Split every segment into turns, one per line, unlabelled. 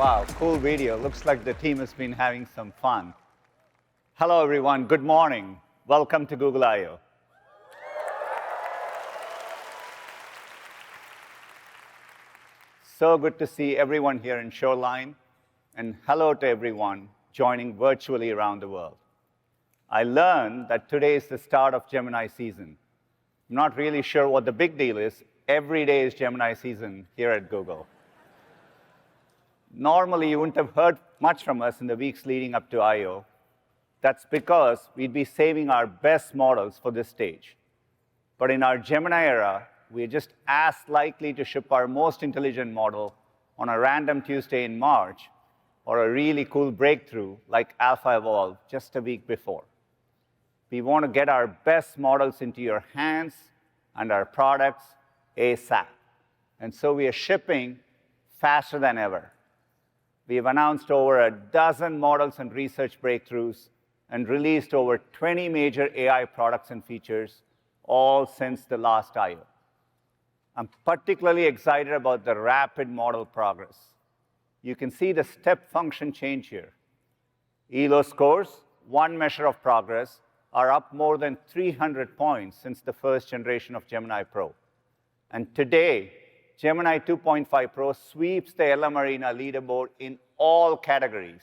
Wow, cool video. Looks like the team has been having some fun. Hello, everyone. Good morning. Welcome to Google I/O. So good to see everyone here in Shoreline, and hello to everyone joining virtually around the world. I learned that today is the start of Gemini season. I'm not really sure what the big deal is. Every day is Gemini season here at Google. Normally, you wouldn't have heard much from us in the weeks leading up to I/O. That's because we'd be saving our best models for this stage. But in our Gemini era, we're just as likely to ship our most intelligent model on a random Tuesday in March, or a really cool breakthrough like Alpha Evolve just a week before. We want to get our best models into your hands and our products ASAP. And so we are shipping faster than ever. We have announced over a dozen models and research breakthroughs and released over 20 major AI products and features, all since the last I/O. I'm particularly excited about the rapid model progress. You can see the step function change here. ELO scores, one measure of progress, are up more than 300 points since the first generation of Gemini Pro. And today, Gemini 2.5 Pro sweeps the LM Arena leaderboard in all categories.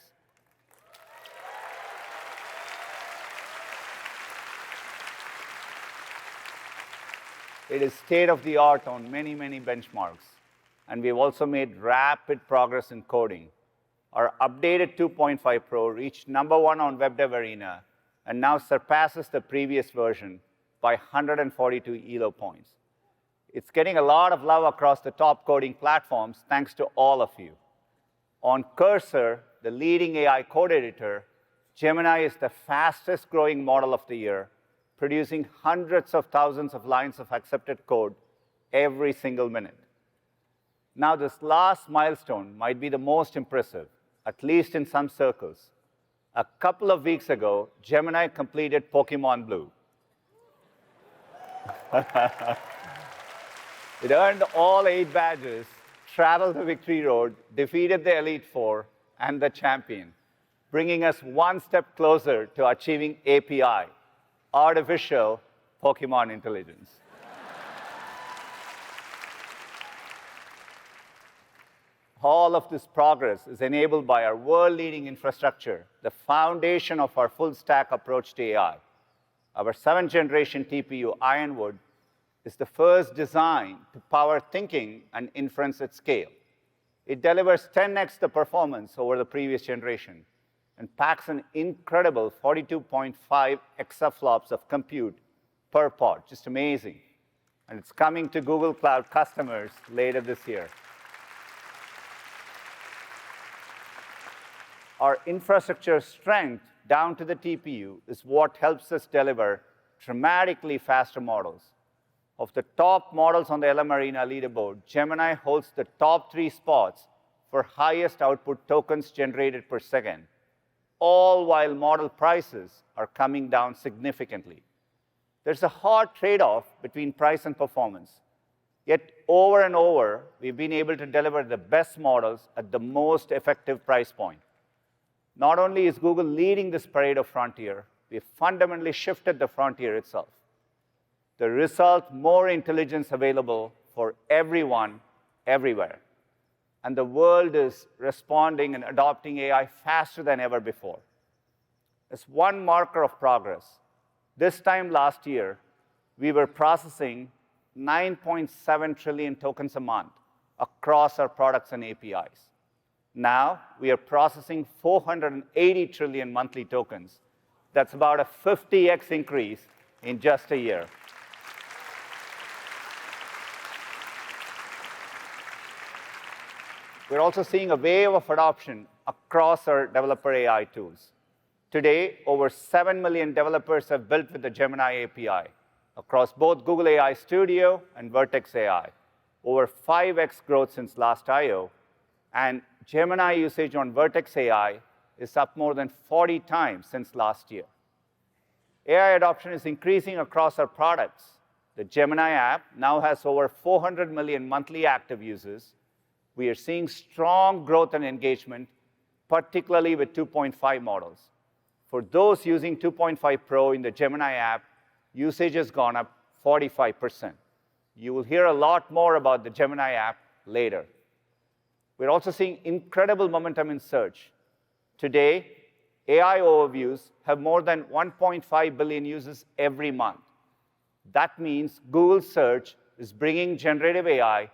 It is state-of-the-art on many, many benchmarks. And we've also made rapid progress in coding. Our updated 2.5 Pro reached #1 on WebDev Arena and now surpasses the previous version by 142 ELO points. It's getting a lot of love across the top coding platforms, thanks to all of you. On Cursor, the leading AI code editor, Gemini is the fastest growing model of the year, producing hundreds of thousands of lines of accepted code every single minute. Now, this last milestone might be the most impressive, at least in some circles. A couple of weeks ago, Gemini completed Pokemon Blue. It earned all 8 badges, traveled the victory road, defeated the Elite Four and the champion, bringing us one step closer to achieving API, artificial Pokemon intelligence. All of this progress is enabled by our world-leading infrastructure, the foundation of our full-stack approach to AI. Our 7th-generation TPU, Ironwood, is the first design to power thinking and inference at scale. It delivers 10x the performance over the previous generation and packs an incredible 42.5 exaflops of compute per pod. Just amazing. And it's coming to Google Cloud customers later this year. Our infrastructure strength down to the TPU is what helps us deliver dramatically faster models. Of the top models on the LM Arena leaderboard, Gemini holds the top 3 spots for highest output tokens generated per second, all while model prices are coming down significantly. There's a hard trade-off between price and performance. Yet over and over, we've been able to deliver the best models at the most effective price point. Not only is Google leading this parade of frontier, we've fundamentally shifted the frontier itself. The result, more intelligence available for everyone, everywhere. And the world is responding and adopting AI faster than ever before. As one marker of progress, this time last year, we were processing 9.7 trillion tokens a month across our products and APIs. Now, we are processing 480 trillion monthly tokens. That's about a 50x increase in just a year. We're also seeing a wave of adoption across our developer AI tools. Today, over 7 million developers have built with the Gemini API across both Google AI Studio and Vertex AI, over 5x growth since last I/O, and Gemini usage on Vertex AI is up more than 40 times since last year. AI adoption is increasing across our products. The Gemini app now has over 400 million monthly active users, We are seeing strong growth and engagement, particularly with 2.5 models. For those using 2.5 Pro in the Gemini app, usage has gone up 45%. You will hear a lot more about the Gemini app later. We're also seeing incredible momentum in search. Today, AI overviews have more than 1.5 billion users every month. That means Google Search is bringing generative AI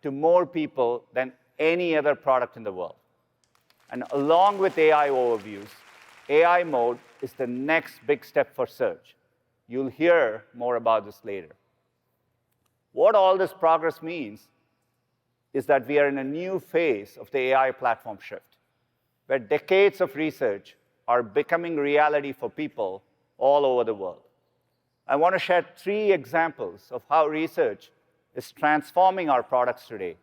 to more people than any other product in the world. And along with AI overviews, AI mode is the next big step for search. You'll hear more about this later. What all this progress means is that we are in a new phase of the AI platform shift, where decades of research are becoming reality for people all over the world. I want to share 3 examples of how research is transforming our products today: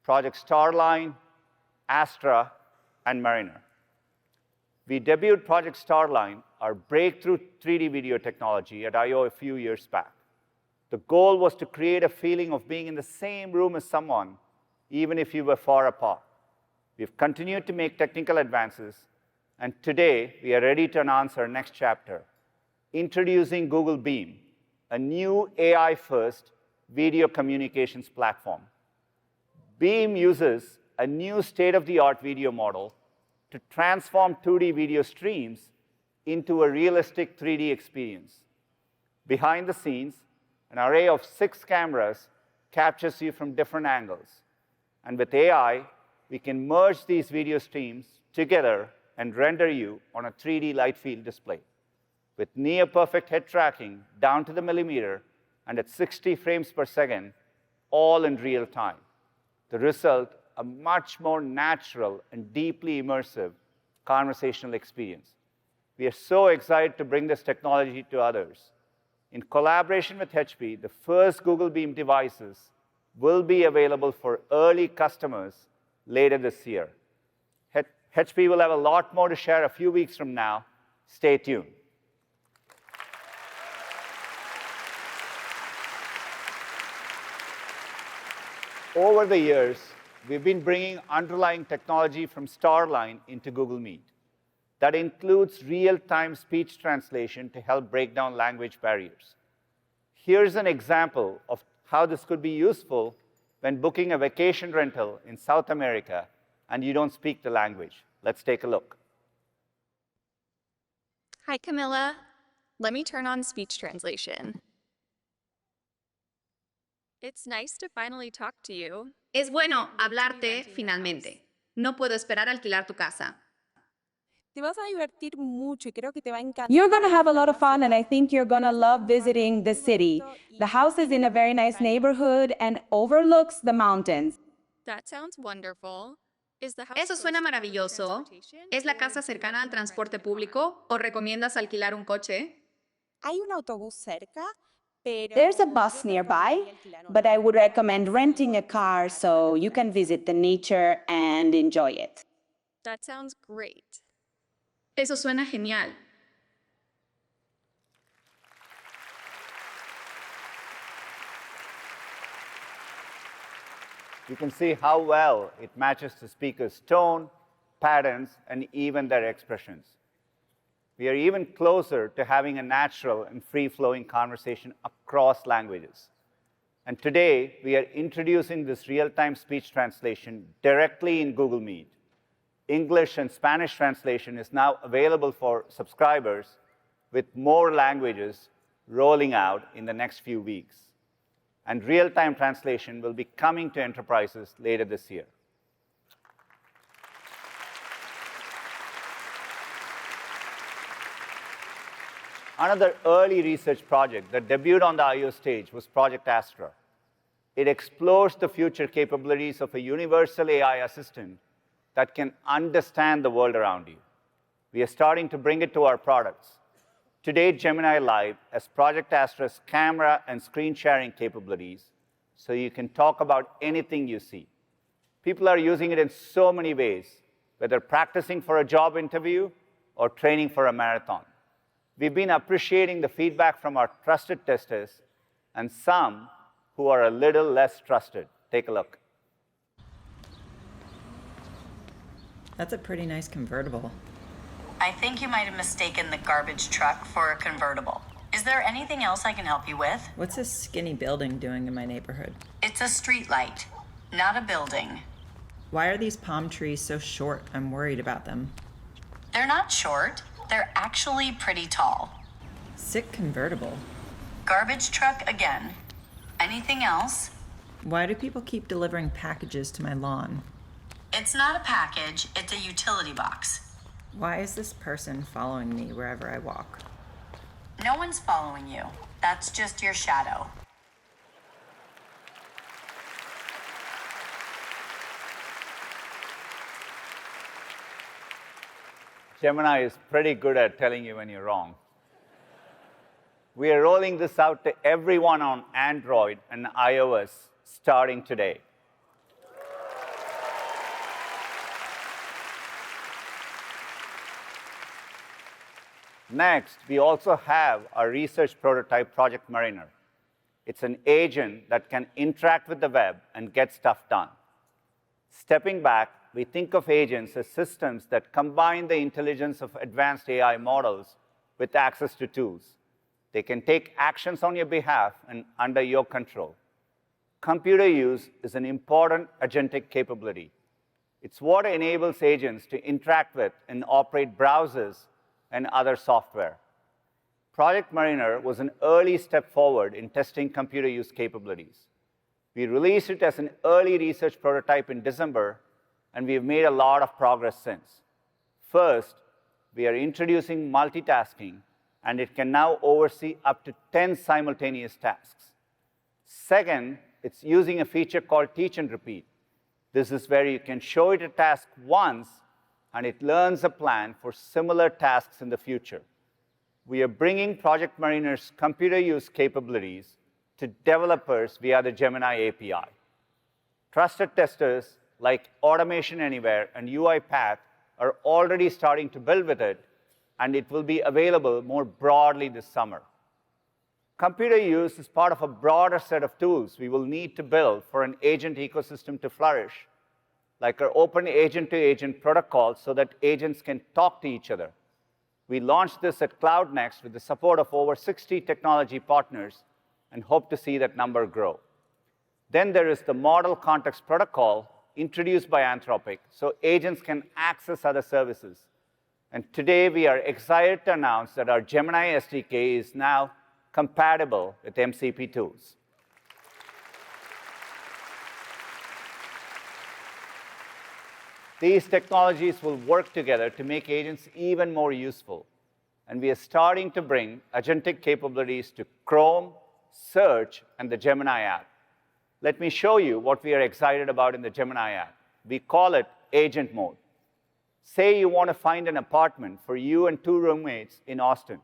Project Starline, Astra, and Mariner. We debuted Project Starline, our breakthrough 3D video technology, at I/O a few years back. The goal was to create a feeling of being in the same room as someone, even if you were far apart. We've continued to make technical advances, and today we are ready to announce our next chapter, introducing Google Beam, a new AI-first video communications platform. Beam uses a new state-of-the-art video model to transform 2D video streams into a realistic 3D experience. Behind the scenes, an array of 6 cameras captures you from different angles. And with AI, we can merge these video streams together and render you on a 3D light field display. With near-perfect head tracking down to the millimeter and at 60 frames per second, all in real time. The result, a much more natural and deeply immersive conversational experience. We are so excited to bring this technology to others. In collaboration with HP, the first Google Beam devices will be available for early customers later this year. HP will have a lot more to share a few weeks from now. Stay tuned. Over the years, we've been bringing underlying technology from Starline into Google Meet. That includes real-time speech translation to help break down language barriers. Here's an example of how this could be useful when booking a vacation rental in South America and you don't speak the language. Let's take a look.
Hi, Camilla. Let me turn on speech translation. It's nice to finally talk to you.
Es bueno hablarte finalmente. No puedo esperar a alquilar tu casa.
Te vas a divertir mucho y creo que te va a encantar.
You're going to have a lot of fun, and I think you're going to love visiting the city. The house is in a very nice neighborhood and overlooks the mountains.
That sounds wonderful. Is the house
Eso suena
close to public
maravilloso.
transportation,
¿Es la
or
casa
do you
cercana al
recommend
transporte
renting a car?
público o recomiendas alquilar un coche?
Hay un autobús cerca, pero
There's a
yo
bus
te
nearby,
recomendaría alquilar un
but I
auto.
would recommend renting a car so you can visit the nature and enjoy it.
That sounds great.
Eso suena genial.
You can see how well it matches the speaker's tone, patterns, and even their expressions. We are even closer to having a natural and free-flowing conversation across languages. And today, we are introducing this real-time speech translation directly in Google Meet. English and Spanish translation is now available for subscribers, with more languages rolling out in the next few weeks. And real-time translation will be coming to enterprises later this year. Another early research project that debuted on the I/O stage was Project Astra. It explores the future capabilities of a universal AI assistant that can understand the world around you. We are starting to bring it to our products. Today, Gemini Live has Project Astra's camera and screen sharing capabilities, so you can talk about anything you see. People are using it in so many ways, whether practicing for a job interview or training for a marathon. We've been appreciating the feedback from our trusted testers and some who are a little less trusted. Take a look.
That's a pretty nice convertible.
I think you might have mistaken the garbage truck for a convertible. Is there anything else I can help you with?
What's this skinny building doing in my neighborhood?
It's a street light, not a building.
Why are these palm trees so short? I'm worried about them.
They're not short. They're actually pretty tall.
Sick convertible.
Garbage truck again. Anything else?
Why do people keep delivering packages to my lawn?
It's not a package, it's a utility box.
Why is this person following me wherever I walk?
No one's following you. That's just your shadow.
Gemini is pretty good at telling you when you're wrong. We are rolling this out to everyone on Android and iOS starting today. Next, we also have our research prototype, Project Mariner. It's an agent that can interact with the web and get stuff done. Stepping back, we think of agents as systems that combine the intelligence of advanced AI models with access to tools. They can take actions on your behalf and under your control. Computer use is an important agentic capability. It's what enables agents to interact with and operate browsers and other software. Project Mariner was an early step forward in testing computer use capabilities. We released it as an early research prototype in December, and we've made a lot of progress since. First, we are introducing multitasking, and it can now oversee up to 10 simultaneous tasks. Second, it's using a feature called Teach and Repeat. This is where you can show it a task once, and it learns a plan for similar tasks in the future. We are bringing Project Mariner's computer use capabilities to developers via the Gemini API. Trusted testers like Automation Anywhere and UiPath are already starting to build with it, and it will be available more broadly this summer. Computer use is part of a broader set of tools we will need to build for an agent ecosystem to flourish, like our open agent-to-agent protocol so that agents can talk to each other. We launched this at Cloud Next with the support of over 60 technology partners and hope to see that number grow. Then there is the Model Context Protocol introduced by Anthropic so agents can access other services. And today we are excited to announce that our Gemini SDK is now compatible with MCP tools. These technologies will work together to make agents even more useful. And we are starting to bring agentic capabilities to Chrome, Search, and the Gemini app. Let me show you what we are excited about in the Gemini app. We call it Agent Mode. Say you want to find an apartment for you and 2 roommates in Austin.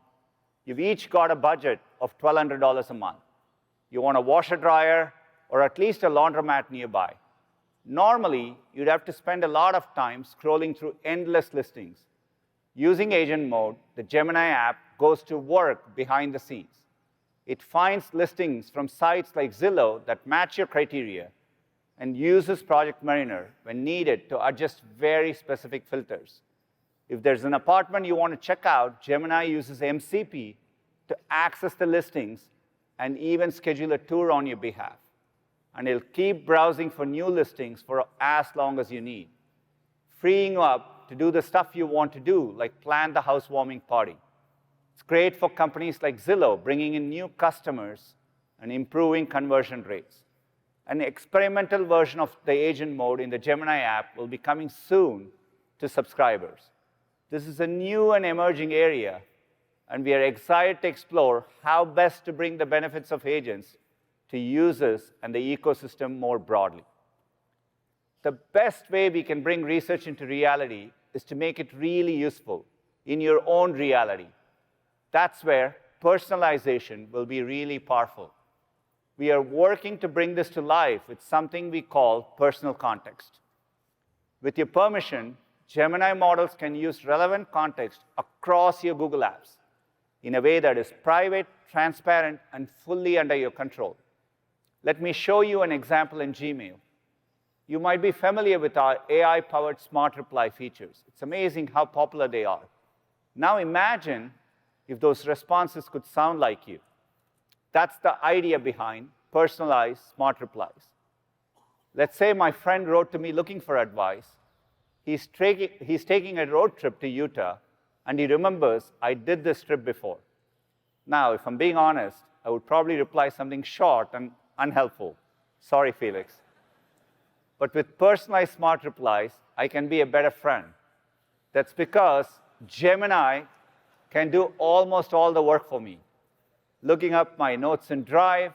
You've each got a budget of $1,200 a month. You want a washer-dryer or at least a laundromat nearby. Normally, you'd have to spend a lot of time scrolling through endless listings. Using Agent Mode, the Gemini app goes to work behind the scenes. It finds listings from sites like Zillow that match your criteria and uses Project Mariner when needed to adjust very specific filters. If there's an apartment you want to check out, Gemini uses MCP to access the listings and even schedule a tour on your behalf. And it'll keep browsing for new listings for as long as you need, freeing you up to do the stuff you want to do, like plan the housewarming party. It's great for companies like Zillow, bringing in new customers and improving conversion rates. An experimental version of the Agent Mode in the Gemini app will be coming soon to subscribers. This is a new and emerging area, and we are excited to explore how best to bring the benefits of agents to users and the ecosystem more broadly. The best way we can bring research into reality is to make it really useful in your own reality. That's where personalization will be really powerful. We are working to bring this to life with something we call personal context. With your permission, Gemini models can use relevant context across your Google apps in a way that is private, transparent, and fully under your control. Let me show you an example in Gmail. You might be familiar with our AI-powered smart reply features. It's amazing how popular they are. Now imagine if those responses could sound like you. That's the idea behind personalized smart replies. Let's say my friend wrote to me looking for advice. He's taking a road trip to Utah, and he remembers I did this trip before. Now, if I'm being honest, I would probably reply something short and unhelpful. Sorry, Felix. But with personalized smart replies, I can be a better friend. That's because Gemini can do almost all the work for me. Looking up my notes in Drive,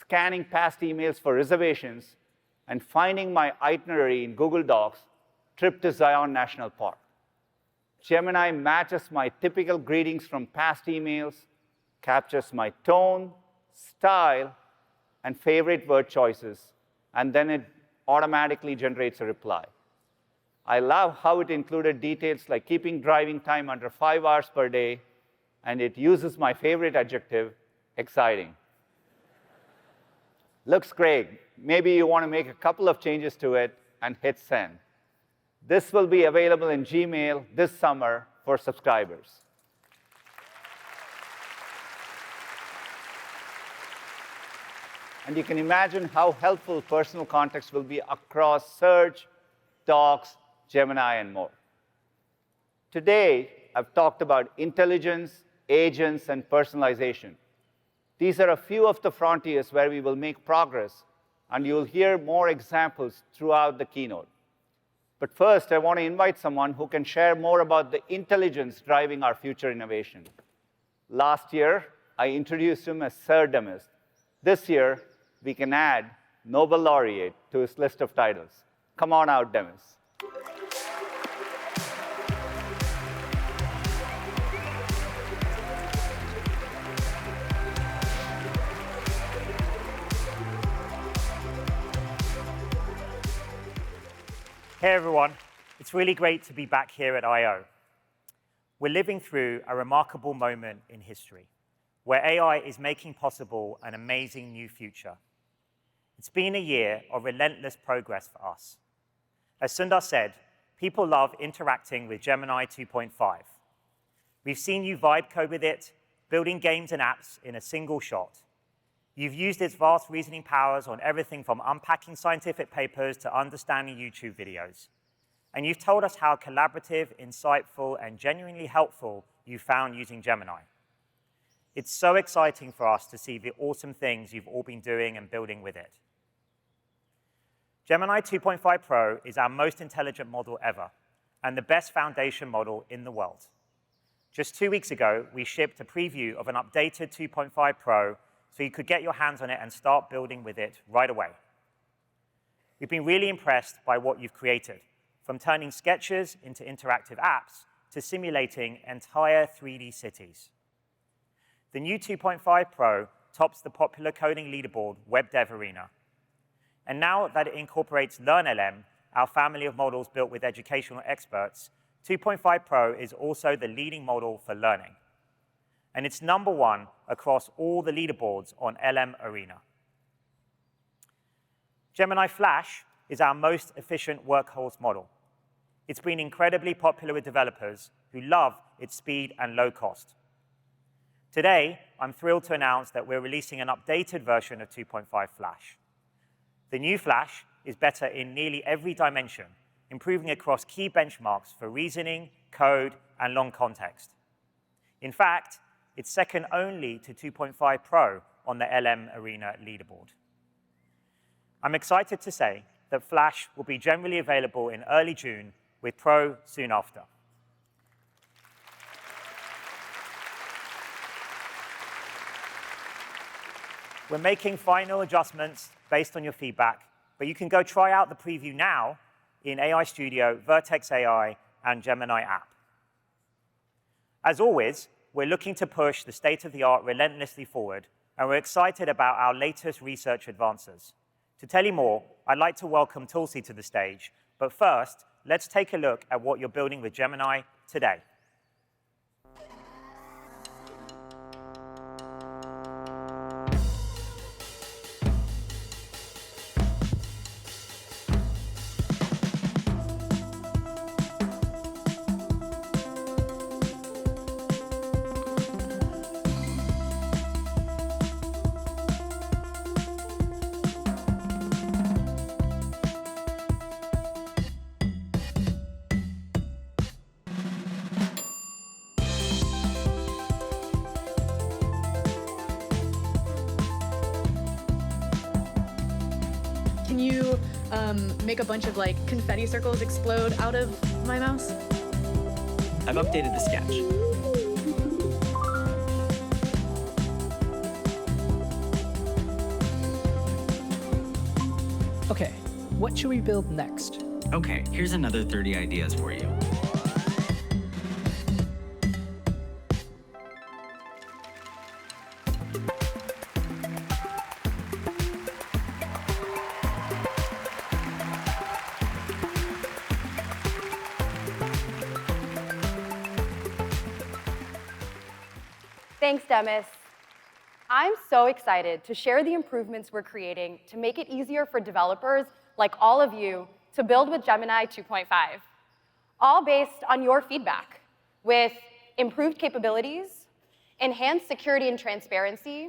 scanning past emails for reservations, and finding my itinerary in Google Docs, trip to Zion National Park. Gemini matches my typical greetings from past emails, captures my tone, style, and favorite word choices, and then it automatically generates a reply. I love how it included details like keeping driving time under 5 hours per day, and it uses my favorite adjective, exciting. Looks great. Maybe you want to make a couple of changes to it and hit send. This will be available in Gmail this summer for subscribers. And you can imagine how helpful personal context will be across search, docs, Gemini, and more. Today, I've talked about intelligence, agents, and personalization. These are a few of the frontiers where we will make progress, and you'll hear more examples throughout the keynote. But first, I want to invite someone who can share more about the intelligence driving our future innovation. Last year, I introduced him as Sir Demis. This year, we can add Nobel laureate to his list of titles. Come on out, Demis.
Hey everyone, it's really great to be back here at I/O. We're living through a remarkable moment in history, where AI is making possible an amazing new future. It's been a year of relentless progress for us. As Sundar said, people love interacting with Gemini 2.5. We've seen you vibe code with it, building games and apps in a single shot. You've used its vast reasoning powers on everything from unpacking scientific papers to understanding YouTube videos. And you've told us how collaborative, insightful, and genuinely helpful you found using Gemini. It's so exciting for us to see the awesome things you've all been doing and building with it. Gemini 2.5 Pro is our most intelligent model ever, and the best foundation model in the world. Just 2 weeks ago, we shipped a preview of an updated 2.5 Pro so you could get your hands on it and start building with it right away. We've been really impressed by what you've created, from turning sketches into interactive apps to simulating entire 3D cities. The new 2.5 Pro tops the popular coding leaderboard Web Dev Arena. And now that it incorporates LearnLM, our family of models built with educational experts, 2.5 Pro is also the leading model for learning. And it's #1 across all the leaderboards on LM Arena. Gemini Flash is our most efficient workhorse model. It's been incredibly popular with developers who love its speed and low cost. Today, I'm thrilled to announce that we're releasing an updated version of 2.5 Flash. The new Flash is better in nearly every dimension, improving across key benchmarks for reasoning, code, and long context. In fact, it's second only to 2.5 Pro on the LM Arena leaderboard. I'm excited to say that Flash will be generally available in early June, with Pro soon after. We're making final adjustments based on your feedback, but you can go try out the preview now in AI Studio, Vertex AI, and Gemini app. As always, we're looking to push the state-of-the-art relentlessly forward, and we're excited about our latest research advances. To tell you more, I'd like to welcome Tulsi to the stage, but first, let's take a look at what you're building with Gemini today.
you make a bunch of like confetti circles explode out of my mouse?
I've updated the sketch.
Okay, what should we build next?
Okay, here's another 30 ideas for you.
Thanks, Demis. I'm so excited to share the improvements we're creating to make it easier for developers like all of you to build with Gemini 2.5, all based on your feedback, with improved capabilities, enhanced security and transparency,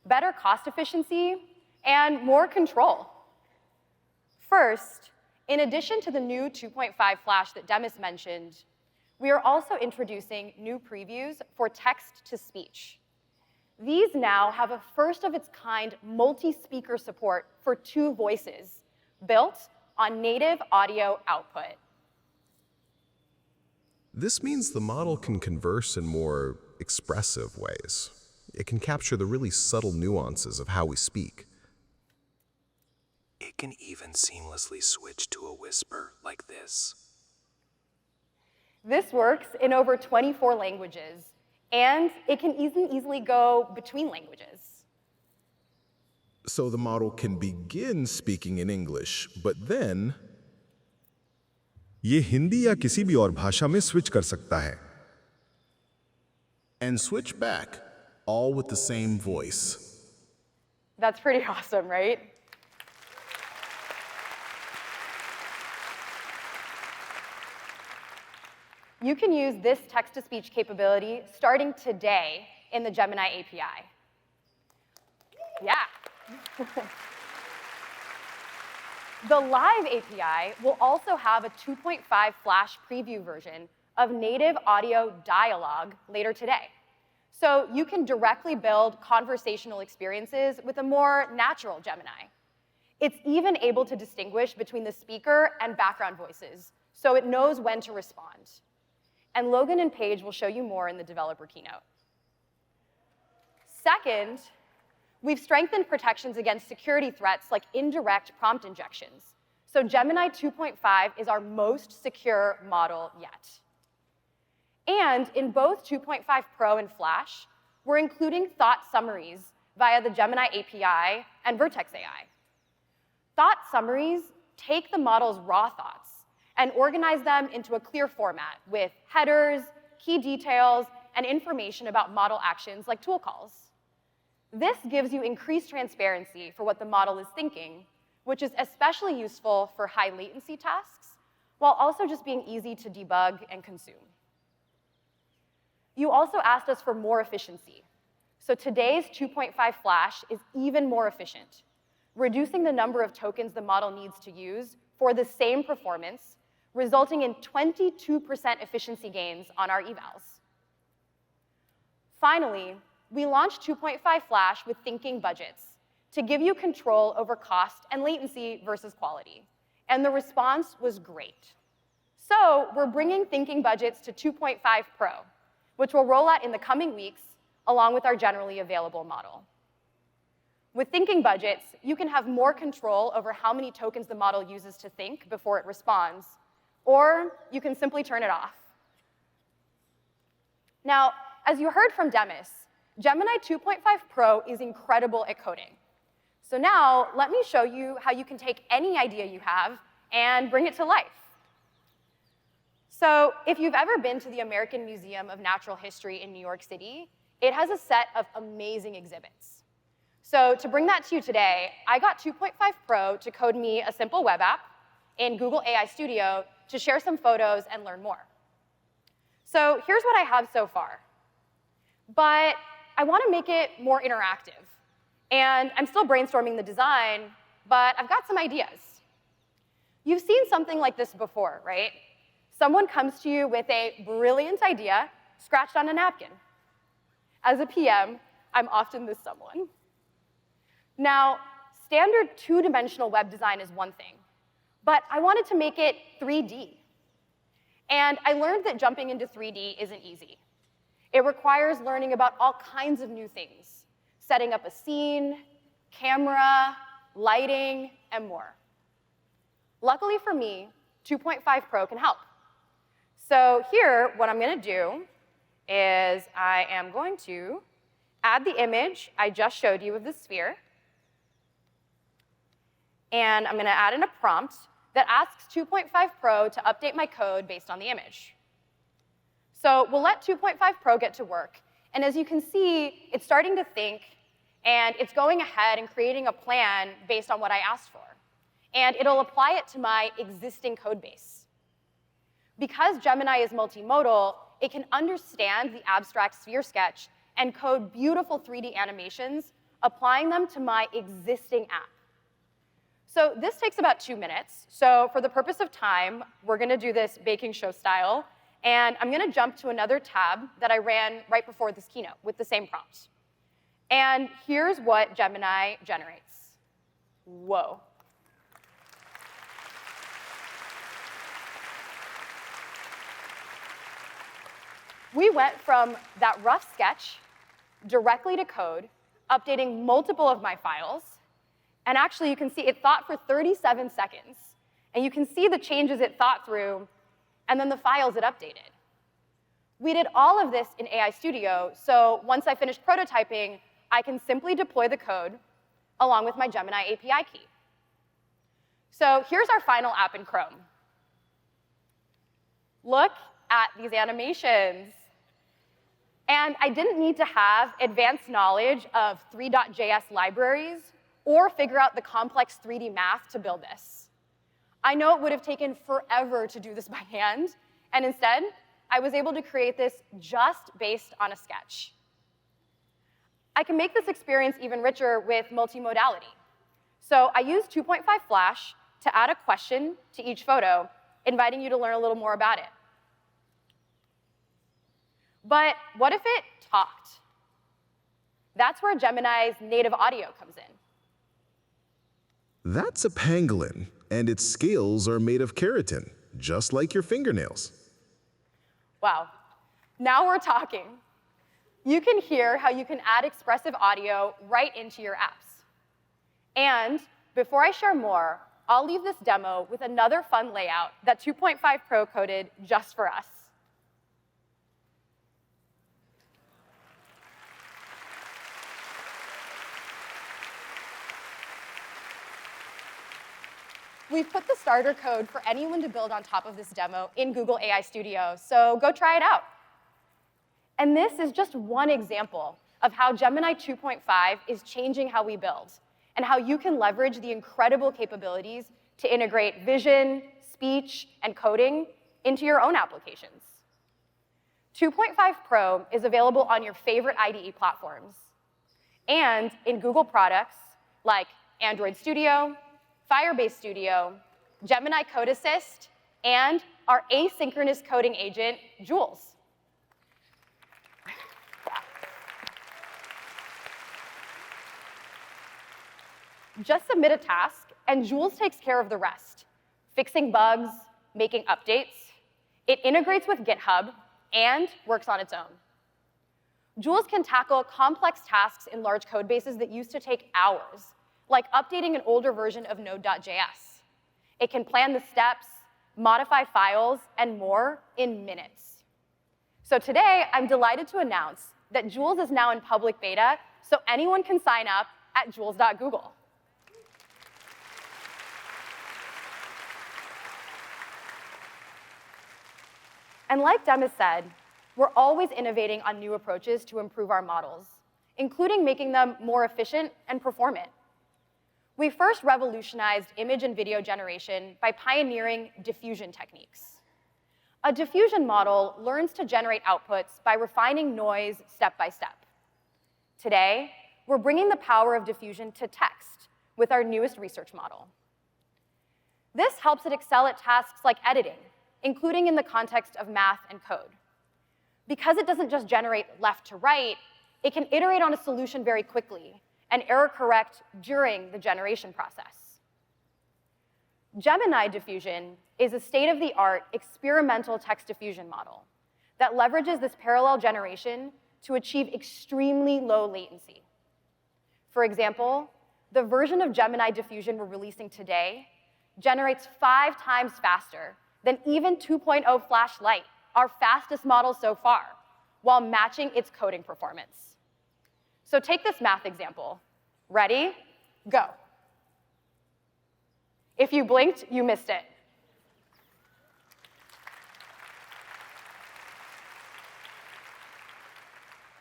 better cost efficiency, and more control. First, in addition to the new 2.5 Flash that Demis mentioned, we are also introducing new previews for text-to-speech. These now have a first-of-its-kind multi-speaker support for 2 voices, built on native audio output.
This means the model can converse in more expressive ways. It can capture the really subtle nuances of how we speak. It can even seamlessly switch to a whisper like this.
This works in over 24 languages, and it can easily go between languages.
So the model can begin speaking in English, but then ये हिंदी या किसी भी और भाषा में switch कर सकता है. And switch back, all with the same voice.
That's pretty awesome, right? You can use this text-to-speech capability starting today in the Gemini API. Yeah. The Live API will also have a 2.5 Flash preview version of native audio dialogue later today. So you can directly build conversational experiences with a more natural Gemini. It's even able to distinguish between the speaker and background voices, so it knows when to respond. And Logan and Paige will show you more in the developer keynote. Second, we've strengthened protections against security threats like indirect prompt injections. So Gemini 2.5 is our most secure model yet. And in both 2.5 Pro and Flash, we're including thought summaries via the Gemini API and Vertex AI. Thought summaries take the model's raw thoughts and organize them into a clear format with headers, key details, and information about model actions like tool calls. This gives you increased transparency for what the model is thinking, which is especially useful for high latency tasks, while also just being easy to debug and consume. You also asked us for more efficiency. So today's 2.5 Flash is even more efficient, reducing the number of tokens the model needs to use for the same performance, resulting in 22% efficiency gains on our evals. Finally, we launched 2.5 Flash with thinking budgets to give you control over cost and latency versus quality. And the response was great. So we're bringing thinking budgets to 2.5 Pro, which will roll out in the coming weeks, along with our generally available model. With thinking budgets, you can have more control over how many tokens the model uses to think before it responds, or you can simply turn it off. Now, as you heard from Demis, Gemini 2.5 Pro is incredible at coding. So now, let me show you how you can take any idea you have and bring it to life. So if you've ever been to the American Museum of Natural History in New York City, it has a set of amazing exhibits. So to bring that to you today, I got 2.5 Pro to code me a simple web app in Google AI Studio to share some photos and learn more. So here's what I have so far. But I want to make it more interactive. And I'm still brainstorming the design, but I've got some ideas. You've seen something like this before, right? Someone comes to you with a brilliant idea scratched on a napkin. As a PM, I'm often this someone. Now, standard two-dimensional web design is one thing, but I wanted to make it 3D. And I learned that jumping into 3D isn't easy. It requires learning about all kinds of new things, setting up a scene, camera, lighting, and more. Luckily for me, 2.5 Pro can help. So here, what I'm going to do is I am going to add the image I just showed you of the sphere. And I'm going to add in a prompt that asks 2.5 Pro to update my code based on the image. So we'll let 2.5 Pro get to work. And as you can see, it's starting to think, and it's going ahead and creating a plan based on what I asked for. And it'll apply it to my existing code base. Because Gemini is multimodal, it can understand the abstract sphere sketch and code beautiful 3D animations, applying them to my existing app. So this takes about 2 minutes. So for the purpose of time, we're going to do this baking show style. And I'm going to jump to another tab that I ran right before this keynote with the same prompt. And here's what Gemini generates. Whoa. We went from that rough sketch directly to code, updating multiple of my files. And actually, you can see it thought for 37 seconds. And you can see the changes it thought through, and then the files it updated. We did all of this in AI Studio, so once I finished prototyping, I can simply deploy the code along with my Gemini API key. So here's our final app in Chrome. Look at these animations. And I didn't need to have advanced knowledge of 3.js libraries or figure out the complex 3D math to build this. I know it would have taken forever to do this by hand, and instead, I was able to create this just based on a sketch. I can make this experience even richer with multimodality. So I used 2.5 Flash to add a question to each photo, inviting you to learn a little more about it. But what if it talked? That's where Gemini's native audio comes in.
That's a pangolin, and its scales are made of keratin, just like your fingernails.
Wow. Now we're talking. You can hear how you can add expressive audio right into your apps. And before I share more, I'll leave this demo with another fun layout that 2.5 Pro coded just for us. We've put the starter code for anyone to build on top of this demo in Google AI Studio, so go try it out. And this is just one example of how Gemini 2.5 is changing how we build, and how you can leverage the incredible capabilities to integrate vision, speech, and coding into your own applications. 2.5 Pro is available on your favorite IDE platforms, and in Google products like Android Studio, Firebase Studio, Gemini Code Assist, and our asynchronous coding agent, Jules. Just submit a task, and Jules takes care of the rest, fixing bugs, making updates. It integrates with GitHub and works on its own. Jules can tackle complex tasks in large code bases that used to take hours, like updating an older version of Node.js. It can plan the steps, modify files, and more in minutes. So today, I'm delighted to announce that Jules is now in public beta, so anyone can sign up at jules.google. And like Demis said, we're always innovating on new approaches to improve our models, including making them more efficient and performant. We first revolutionized image and video generation by pioneering diffusion techniques. A diffusion model learns to generate outputs by refining noise step by step. Today, we're bringing the power of diffusion to text with our newest research model. This helps it excel at tasks like editing, including in the context of math and code. Because it doesn't just generate left to right, it can iterate on a solution very quickly and error correct during the generation process. Gemini diffusion is a state-of-the-art experimental text diffusion model that leverages this parallel generation to achieve extremely low latency. For example, the version of Gemini diffusion we're releasing today generates 5 times faster than even 2.0 Flash Lite, our fastest model so far, while matching its coding performance. So take this math example. Ready? Go. If you blinked, you missed it.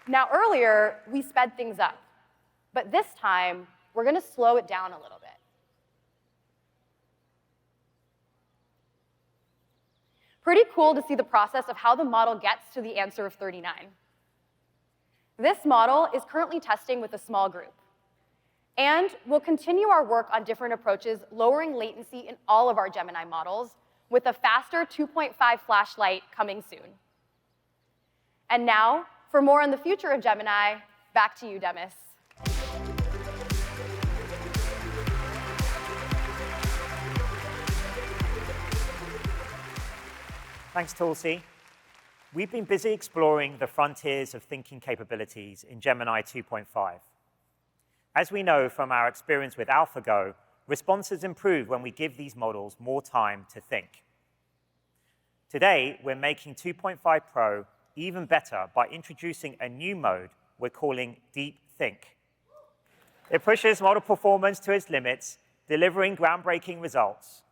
Now, earlier, we sped things up. But this time, we're going to slow it down a little bit. Pretty cool to see the process of how the model gets to the answer of 39. This model is currently testing with a small group. And we'll continue our work on different approaches, lowering latency in all of our Gemini models, with a faster 2.5 Flash Lite coming soon. And now, for more on the future of Gemini, back to you, Demis.
Thanks, Tulsi. We've been busy exploring the frontiers of thinking capabilities in Gemini 2.5. As we know from our experience with AlphaGo, responses improve when we give these models more time to think. Today, we're making 2.5 Pro even better by introducing a new mode we're calling Deep Think. It pushes model performance to its limits, delivering groundbreaking results.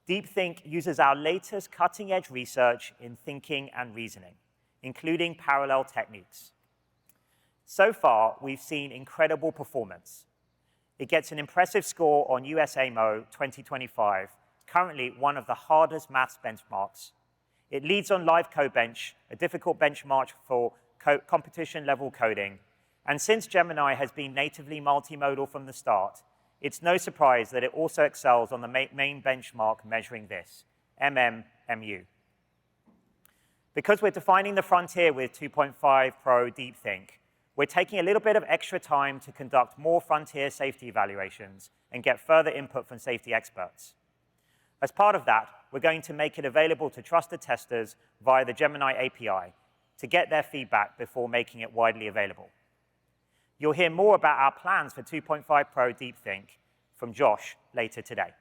Deep Think uses our latest cutting-edge research in thinking and reasoning, including parallel techniques. So far, we've seen incredible performance. It gets an impressive score on USAMO 2025, currently one of the hardest maths benchmarks. It leads on Live Codebench, a difficult benchmark for competition-level coding. And since Gemini has been natively multimodal from the start, it's no surprise that it also excels on the main benchmark measuring this, MMMU. Because we're defining the frontier with 2.5 Pro Deep Think, we're taking a little bit of extra time to conduct more frontier safety evaluations and get further input from safety experts. As part of that, we're going to make it available to trusted testers via the Gemini API to get their feedback before making it widely available. You'll hear more about our plans for 2.5 Pro Deep Think from Josh later today.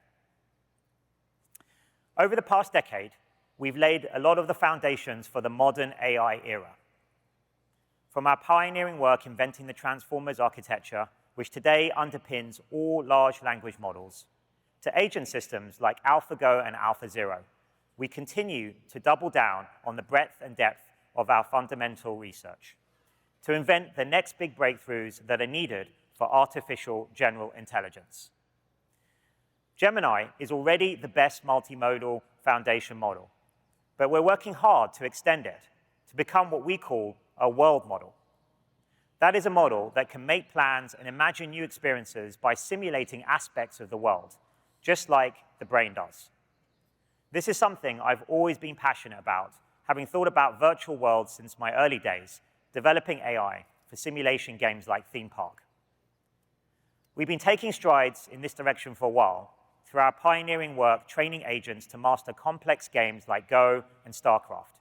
Over the past decade, we've laid a lot of the foundations for the modern AI era. From our pioneering work inventing the Transformers architecture, which today underpins all large language models, to agent systems like AlphaGo and AlphaZero, we continue to double down on the breadth and depth of our fundamental research to invent the next big breakthroughs that are needed for artificial general intelligence. Gemini is already the best multimodal foundation model, but we're working hard to extend it to become what we call a world model. That is a model that can make plans and imagine new experiences by simulating aspects of the world, just like the brain does. This is something I've always been passionate about, having thought about virtual worlds since my early days, developing AI for simulation games like Theme Park. We've been taking strides in this direction for a while through our pioneering work training agents to master complex games like Go and StarCraft,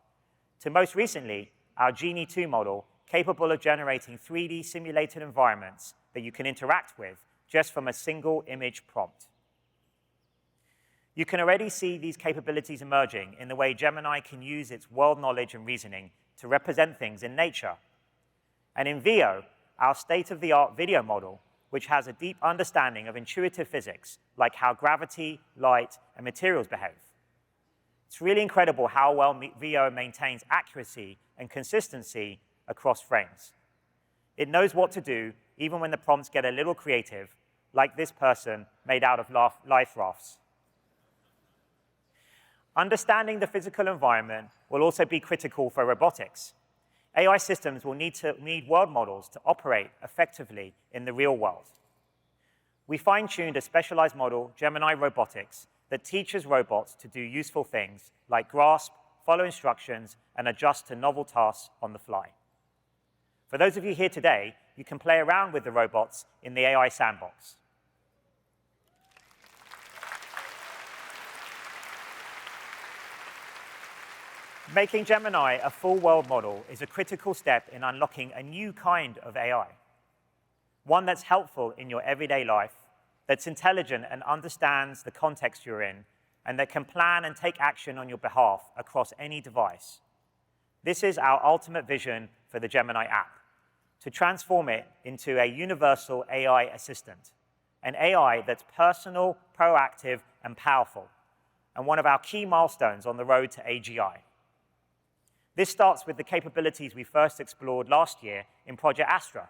to most recently, our Genie 2 model, capable of generating 3D simulated environments that you can interact with just from a single image prompt. You can already see these capabilities emerging in the way Gemini can use its world knowledge and reasoning to represent things in nature. And in Veo, our state-of-the-art video model, which has a deep understanding of intuitive physics, like how gravity, light, and materials behave. It's really incredible how well Veo maintains accuracy and consistency across frames. It knows what to do, even when the prompts get a little creative, like this person made out of life rafts. Understanding the physical environment will also be critical for robotics. AI systems will need world models to operate effectively in the real world. We fine-tuned a specialized model, Gemini Robotics, that teaches robots to do useful things like grasp, follow instructions, and adjust to novel tasks on the fly. For those of you here today, you can play around with the robots in the AI sandbox. Making Gemini a full world model is a critical step in unlocking a new kind of AI. One that's helpful in your everyday life, that's intelligent and understands the context you're in, and that can plan and take action on your behalf across any device. This is our ultimate vision for the Gemini app, to transform it into a universal AI assistant, an AI that's personal, proactive, and powerful, and one of our key milestones on the road to AGI. This starts with the capabilities we first explored last year in Project Astra,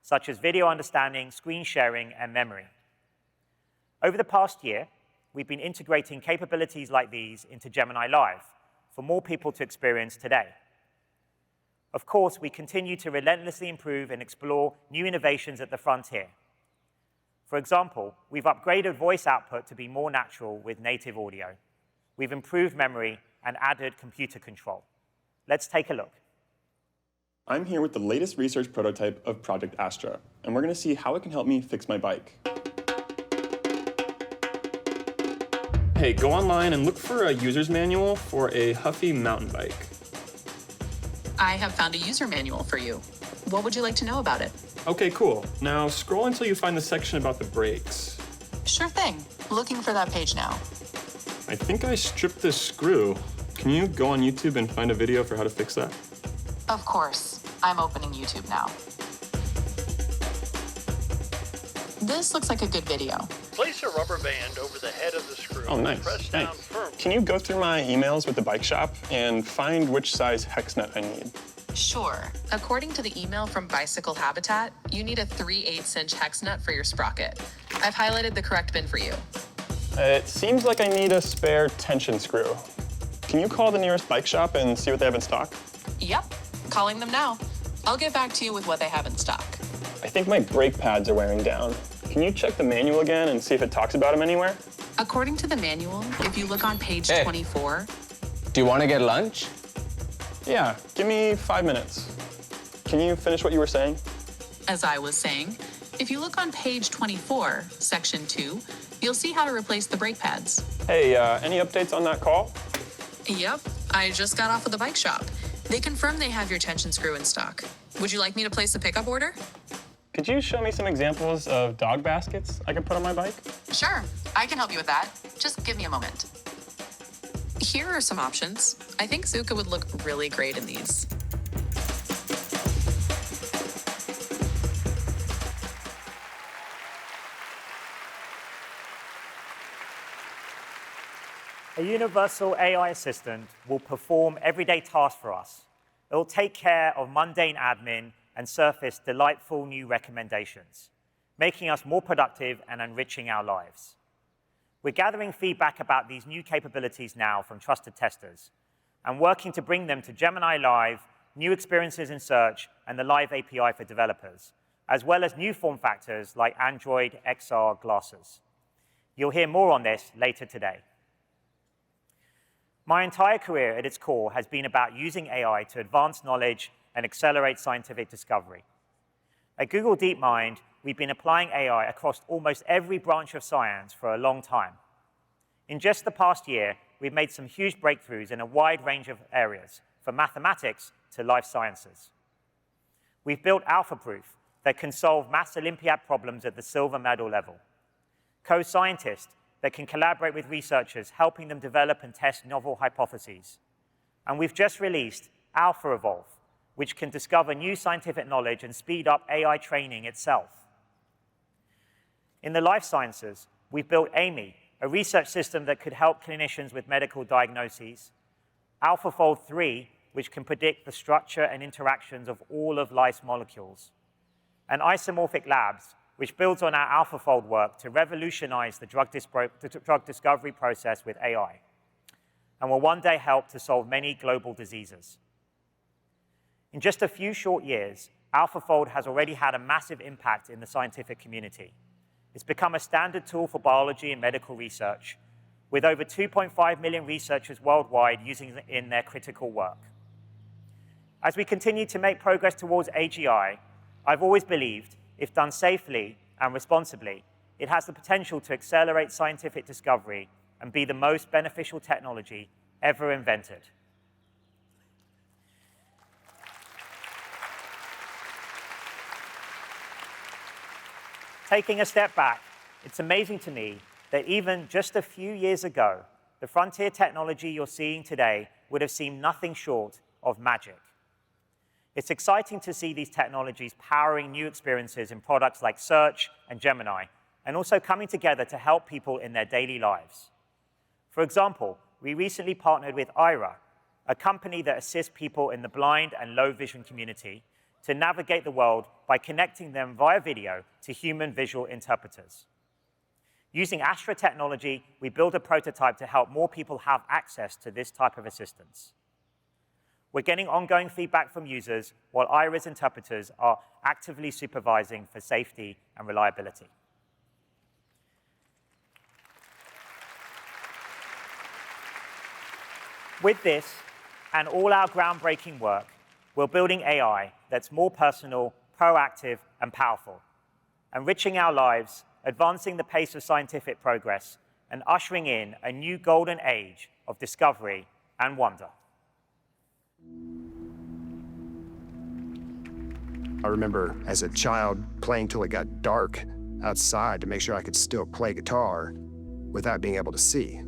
such as video understanding, screen sharing, and memory. Over the past year, we've been integrating capabilities like these into Gemini Live for more people to experience today. Of course, we continue to relentlessly improve and explore new innovations at the frontier. For example, we've upgraded voice output to be more natural with native audio. We've improved memory and added computer control. Let's take a look.
I'm here with the latest research prototype of Project Astra, and we're going to see how it can help me fix my bike. Hey, go online and look for a user's manual for a Huffy mountain bike.
I have found a user manual for you. What would you like to know about it?
Okay, cool. Now scroll until you find the section about the brakes.
Sure thing. Looking for that page now.
I think I stripped this screw. Can you go on YouTube and find a video for how to fix that?
Of course. I'm opening YouTube now. This looks like a good video.
Place a rubber band over the head of the screw.
Oh, nice.
Press down
Thanks.
firmly.
Can you go through my emails with the bike shop and find which size hex nut I need?
Sure. According to the email from Bicycle Habitat, you need a 3/8" hex nut for your sprocket. I've highlighted the correct bin for you.
It seems like I need a spare tension screw. Can you call the nearest bike shop and see what they have in stock?
Yep. Calling them now. I'll get back to you with what they have in stock.
I think my brake pads are wearing down. Can you check the manual again and see if it talks about them anywhere?
According to the manual, if you look on page 24...
Do you want to get lunch?
Yeah, give me 5 minutes. Can you finish what you were saying?
As I was saying, if you look on page 24, section 2, you'll see how to replace the brake pads.
Hey, any updates on that call?
Yep, I just got off of the bike shop. They confirmed they have your tension screw in stock. Would you like me to place a pickup order?
Could you show me some examples of dog baskets I could put on my bike?
Sure, I can help you with that. Just give me a moment. Here are some options. I think Zuka would look really great in these.
A universal AI assistant will perform everyday tasks for us. It will take care of mundane admin and surface delightful new recommendations, making us more productive and enriching our lives. We're gathering feedback about these new capabilities now from trusted testers and working to bring them to Gemini Live, new experiences in search, and the Live API for developers, as well as new form factors like Android XR glasses. You'll hear more on this later today. My entire career at its core has been about using AI to advance knowledge and accelerate scientific discovery. At Google DeepMind, we've been applying AI across almost every branch of science for a long time. In just the past year, we've made some huge breakthroughs in a wide range of areas, from mathematics to life sciences. We've built AlphaProof that can solve maths Olympiad problems at the silver medal level. Co-scientists that can collaborate with researchers, helping them develop and test novel hypotheses. And we've just released AlphaEvolve, which can discover new scientific knowledge and speed up AI training itself. In the life sciences, we've built Amy, a research system that could help clinicians with medical diagnoses, AlphaFold 3, which can predict the structure and interactions of all of life's molecules, and Isomorphic Labs, which builds on our AlphaFold work to revolutionize the drug discovery process with AI, and will one day help to solve many global diseases. In just a few short years, AlphaFold has already had a massive impact in the scientific community. It's become a standard tool for biology and medical research, with over 2.5 million researchers worldwide using it in their critical work. As we continue to make progress towards AGI, I've always believed, if done safely and responsibly, it has the potential to accelerate scientific discovery and be the most beneficial technology ever invented. Taking a step back, it's amazing to me that even just a few years ago, the frontier technology you're seeing today would have seemed nothing short of magic. It's exciting to see these technologies powering new experiences in products like Search and Gemini, and also coming together to help people in their daily lives. For example, we recently partnered with Aira, a company that assists people in the blind and low vision community to navigate the world by connecting them via video to human visual interpreters. Using Astra technology, we built a prototype to help more people have access to this type of assistance. We're getting ongoing feedback from users, while Aira's interpreters are actively supervising for safety and reliability. With this and all our groundbreaking work, we're building AI that's more personal, proactive, and powerful, enriching our lives, advancing the pace of scientific progress, and ushering in a new golden age of discovery and wonder.
I remember as a child playing till it got dark outside to make sure I could still play guitar without being able to see.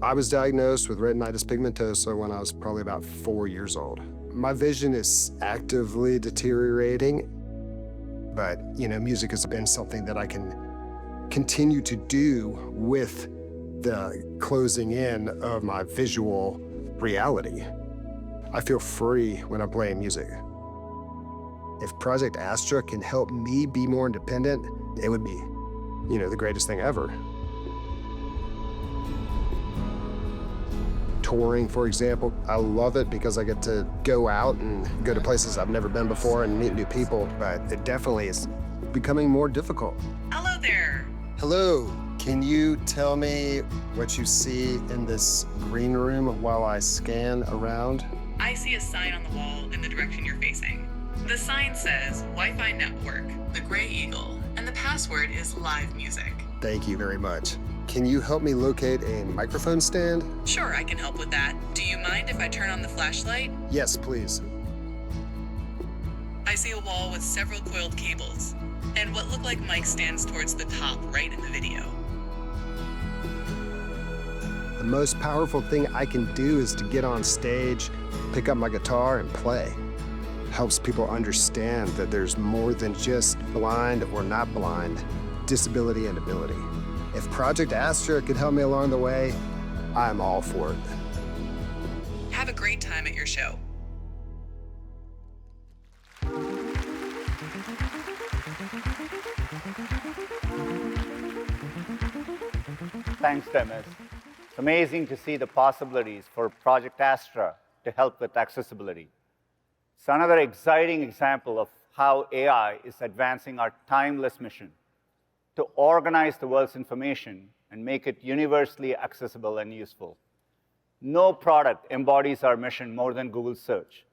I was diagnosed with retinitis pigmentosa when I was probably about 4 years old. My vision is actively deteriorating, but music has been something that I can continue to do with the closing in of my visual reality. I feel free when I'm playing music. If Project Astra can help me be more independent, it would be, the greatest thing ever. Touring, for example, I love it because I get to go out and go to places I've never been before and meet new people, but it definitely is becoming more difficult.
Hello there.
Hello. Can you tell me what you see in this green room while I scan around?
I see a sign on the wall in the direction you're facing. The sign says Wi-Fi network, the Gray Eagle, and the password is live music.
Thank you very much. Can you help me locate a microphone stand?
Sure, I can help with that. Do you mind if I turn on the flashlight?
Yes, please.
I see a wall with several coiled cables, and what look like mic stands towards the top right in the video.
The most powerful thing I can do is to get on stage, pick up my guitar, and play. Helps people understand that there's more than just blind or not blind, disability and ability. If Project Astra could help me along the way, I'm all for it.
Have a great time at your show.
Thanks, Demis. It's amazing to see the possibilities for Project Astra to help with accessibility. It's another exciting example of how AI is advancing our timeless mission to organize the world's information and make it universally accessible and useful. No product embodies our mission more than Google Search.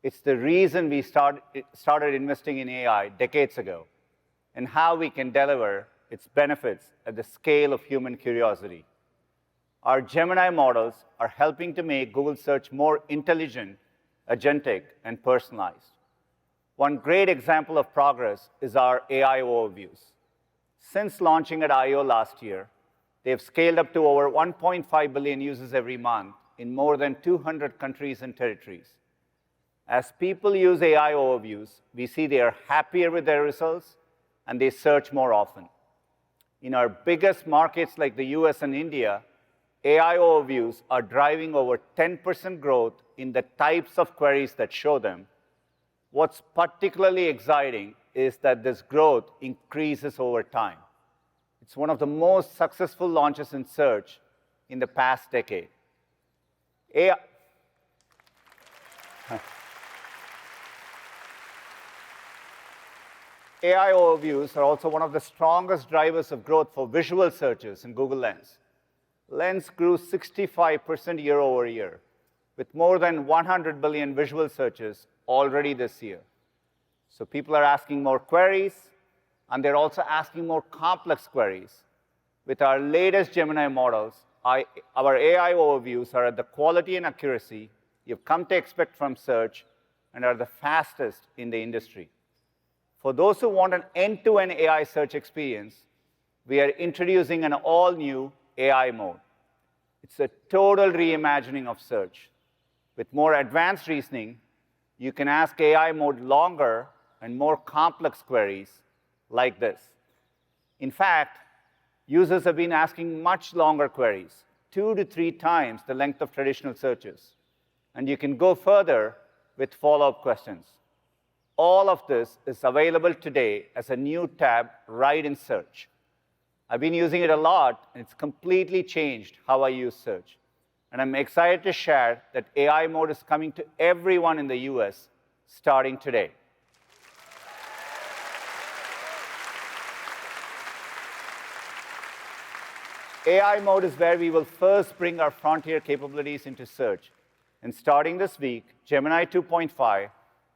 It's the reason we started investing in AI decades ago and how we can deliver its benefits at the scale of human curiosity. Our Gemini models are helping to make Google Search more intelligent, agentic, and personalized. One great example of progress is our AI overviews. Since launching at I/O last year, they've scaled up to over 1.5 billion users every month in more than 200 countries and territories. As people use AI overviews, we see they are happier with their results, and they search more often. In our biggest markets like the US and India, AI overviews are driving over 10% growth in the types of queries that show them. What's particularly exciting is that this growth increases over time. It's one of the most successful launches in search in the past decade. AI overviews are also one of the strongest drivers of growth for visual searches in Google Lens. Lens grew 65% year over year, with more than 100 billion visual searches already this year. So people are asking more queries, and they're also asking more complex queries. With our latest Gemini models, our AI overviews are at the quality and accuracy you've come to expect from search and are the fastest in the industry. For those who want an end-to-end AI search experience, we are introducing an all-new AI mode. It's a total reimagining of search. With more advanced reasoning, you can ask AI mode longer and more complex queries like this. In fact, users have been asking much longer queries, 2 to 3 times the length of traditional searches. And you can go further with follow-up questions. All of this is available today as a new tab right in search. I've been using it a lot, and it's completely changed how I use search. And I'm excited to share that AI mode is coming to everyone in the US starting today. AI mode is where we will first bring our frontier capabilities into search. And starting this week, Gemini 2.5,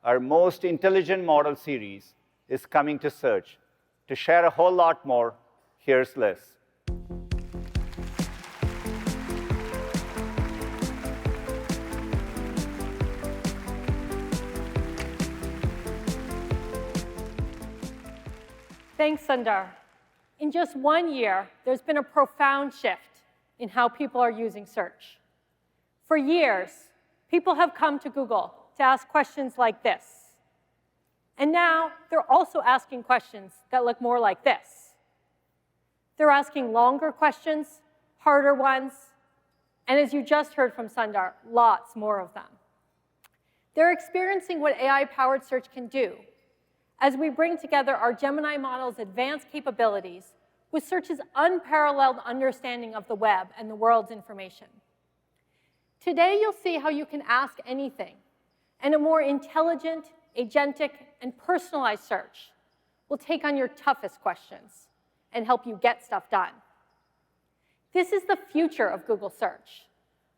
our most intelligent model series, is coming to search. To share a whole lot more, here's Liz.
Thanks, Sundar. In just 1 year, there's been a profound shift in how people are using search. For years, people have come to Google to ask questions like this. And now, they're also asking questions that look more like this. They're asking longer questions, harder ones, and as you just heard from Sundar, lots more of them. They're experiencing what AI-powered search can do as we bring together our Gemini model's advanced capabilities with search's unparalleled understanding of the web and the world's information. Today, you'll see how you can ask anything, and a more intelligent, agentic, and personalized search will take on your toughest questions and help you get stuff done. This is the future of Google Search,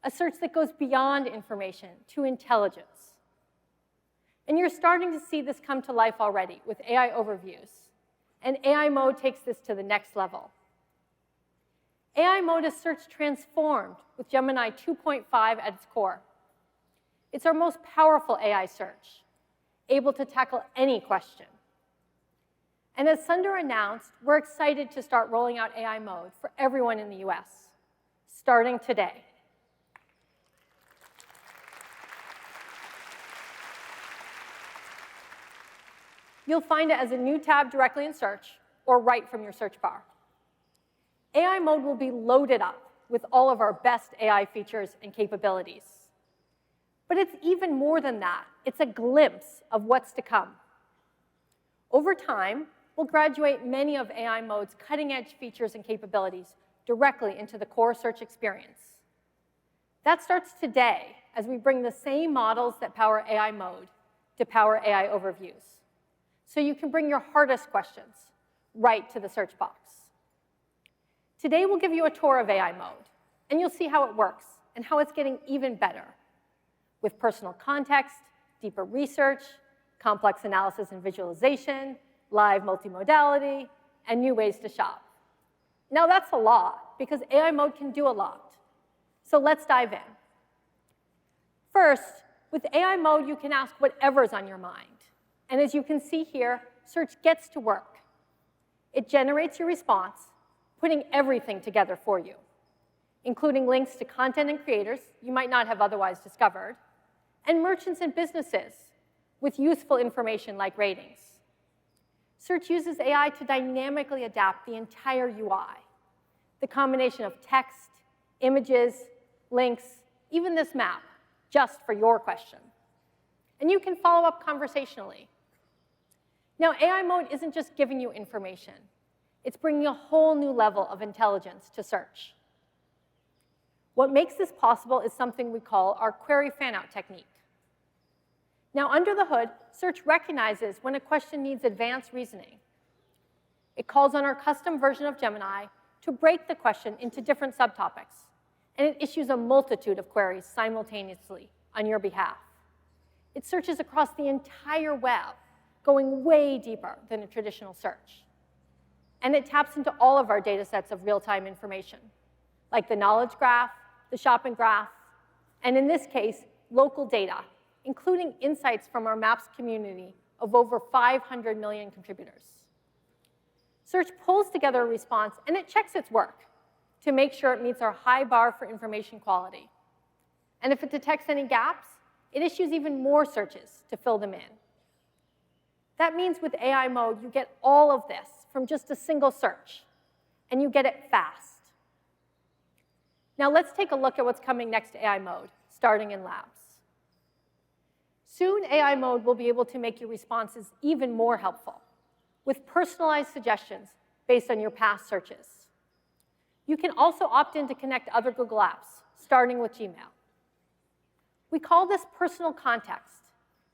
a search that goes beyond information to intelligence. And you're starting to see this come to life already with AI overviews. And AI mode takes this to the next level. AI mode is search transformed with Gemini 2.5 at its core. It's our most powerful AI search, able to tackle any question. And as Sundar announced, we're excited to start rolling out AI mode for everyone in the US, starting today. You'll find it as a new tab directly in search or right from your search bar. AI mode will be loaded up with all of our best AI features and capabilities. But it's even more than that. It's a glimpse of what's to come. Over time, we'll graduate many of AI mode's cutting-edge features and capabilities directly into the core search experience. That starts today as we bring the same models that power AI mode to power AI overviews. So you can bring your hardest questions right to the search box. Today, we'll give you a tour of AI mode, and you'll see how it works and how it's getting even better with personal context, deeper research, complex analysis and visualization, live multimodality, and new ways to shop. Now, that's a lot, because AI mode can do a lot. So let's dive in. First, with AI mode, you can ask whatever's on your mind. And as you can see here, search gets to work. It generates your response, putting everything together for you, including links to content and creators you might not have otherwise discovered, and merchants and businesses with useful information like ratings. Search uses AI to dynamically adapt the entire UI, the combination of text, images, links, even this map, just for your question. And you can follow up conversationally. Now, AI mode isn't just giving you information. It's bringing a whole new level of intelligence to search. What makes this possible is something we call our query fan-out technique. Now, under the hood, search recognizes when a question needs advanced reasoning. It calls on our custom version of Gemini to break the question into different subtopics and it issues a multitude of queries simultaneously on your behalf. It searches across the entire web, going way deeper than a traditional search. And it taps into all of our data sets of real-time information, like the knowledge graph, the shopping graph, and in this case, local data, including insights from our Maps community of over 500 million contributors. Search pulls together a response, and it checks its work to make sure it meets our high bar for information quality. And if it detects any gaps, it issues even more searches to fill them in. That means with AI mode, you get all of this from just a single search, and you get it fast. Now let's take a look at what's coming next to AI mode, starting in labs. Soon, AI mode will be able to make your responses even more helpful, with personalized suggestions based on your past searches. You can also opt in to connect to other Google apps, starting with Gmail. We call this personal context,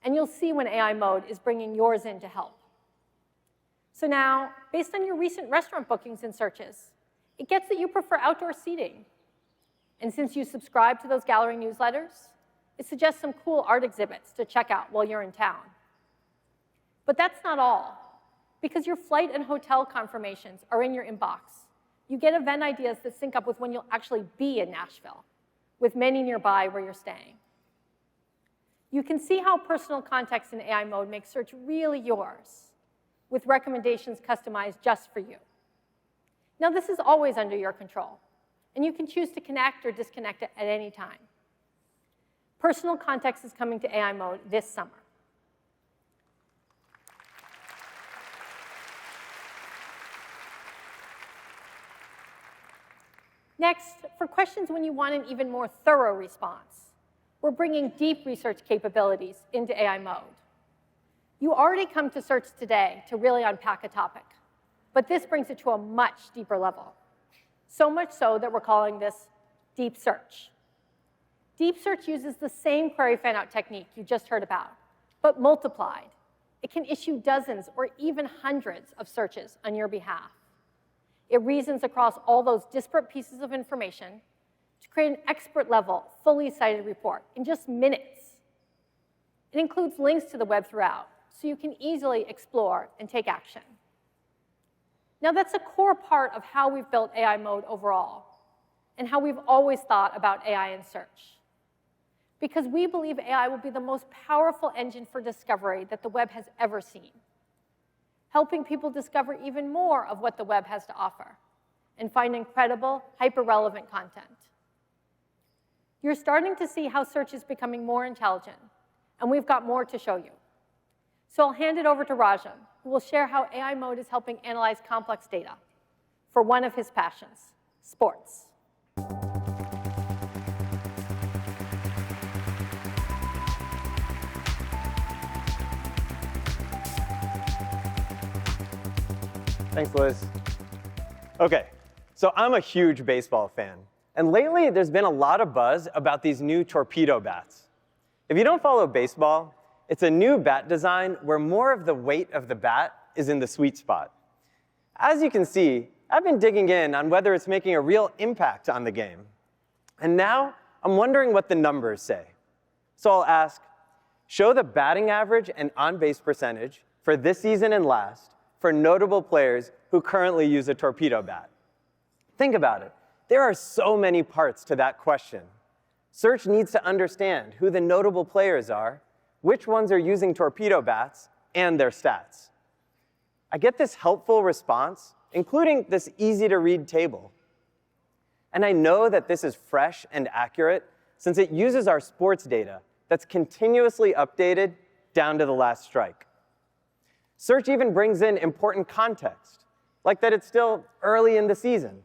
and you'll see when AI mode is bringing yours in to help. So now, based on your recent restaurant bookings and searches, it gets that you prefer outdoor seating. And since you subscribe to those gallery newsletters, it suggests some cool art exhibits to check out while you're in town. But that's not all. Because your flight and hotel confirmations are in your inbox, you get event ideas that sync up with when you'll actually be in Nashville, with many nearby where you're staying. You can see how personal context in AI mode makes search really yours, with recommendations customized just for you. Now, this is always under your control, and you can choose to connect or disconnect it at any time. Personal context is coming to AI mode this summer. Next, for questions when you want an even more thorough response, we're bringing deep research capabilities into AI mode. You already come to search today to really unpack a topic, but this brings it to a much deeper level. So much so that we're calling this deep search. Deep search uses the same query fan-out technique you just heard about, but multiplied. It can issue dozens or even hundreds of searches on your behalf. It reasons across all those disparate pieces of information to create an expert-level, fully cited report in just minutes. It includes links to the web throughout, so you can easily explore and take action. Now, that's a core part of how we've built AI mode overall, and how we've always thought about AI in search. Because we believe AI will be the most powerful engine for discovery that the web has ever seen, helping people discover even more of what the web has to offer and find incredible, hyper-relevant content. You're starting to see how search is becoming more intelligent, and we've got more to show you. So I'll hand it over to Rajan, who will share how AI mode is helping analyze complex data for one of his passions, sports.
Thanks, Liz. OK, so I'm a huge baseball fan. And lately, there's been a lot of buzz about these new torpedo bats. If you don't follow baseball, it's a new bat design where more of the weight of the bat is in the sweet spot. As you can see, I've been digging in on whether it's making a real impact on the game. And now, I'm wondering what the numbers say. So I'll ask, show the batting average and on-base percentage for this season and last for notable players who currently use a torpedo bat. Think about it. There are so many parts to that question. Search needs to understand who the notable players are, which ones are using torpedo bats, and their stats. I get this helpful response, including this easy-to-read table. And I know that this is fresh and accurate since it uses our sports data that's continuously updated down to the last strike. Search even brings in important context, like that it's still early in the season.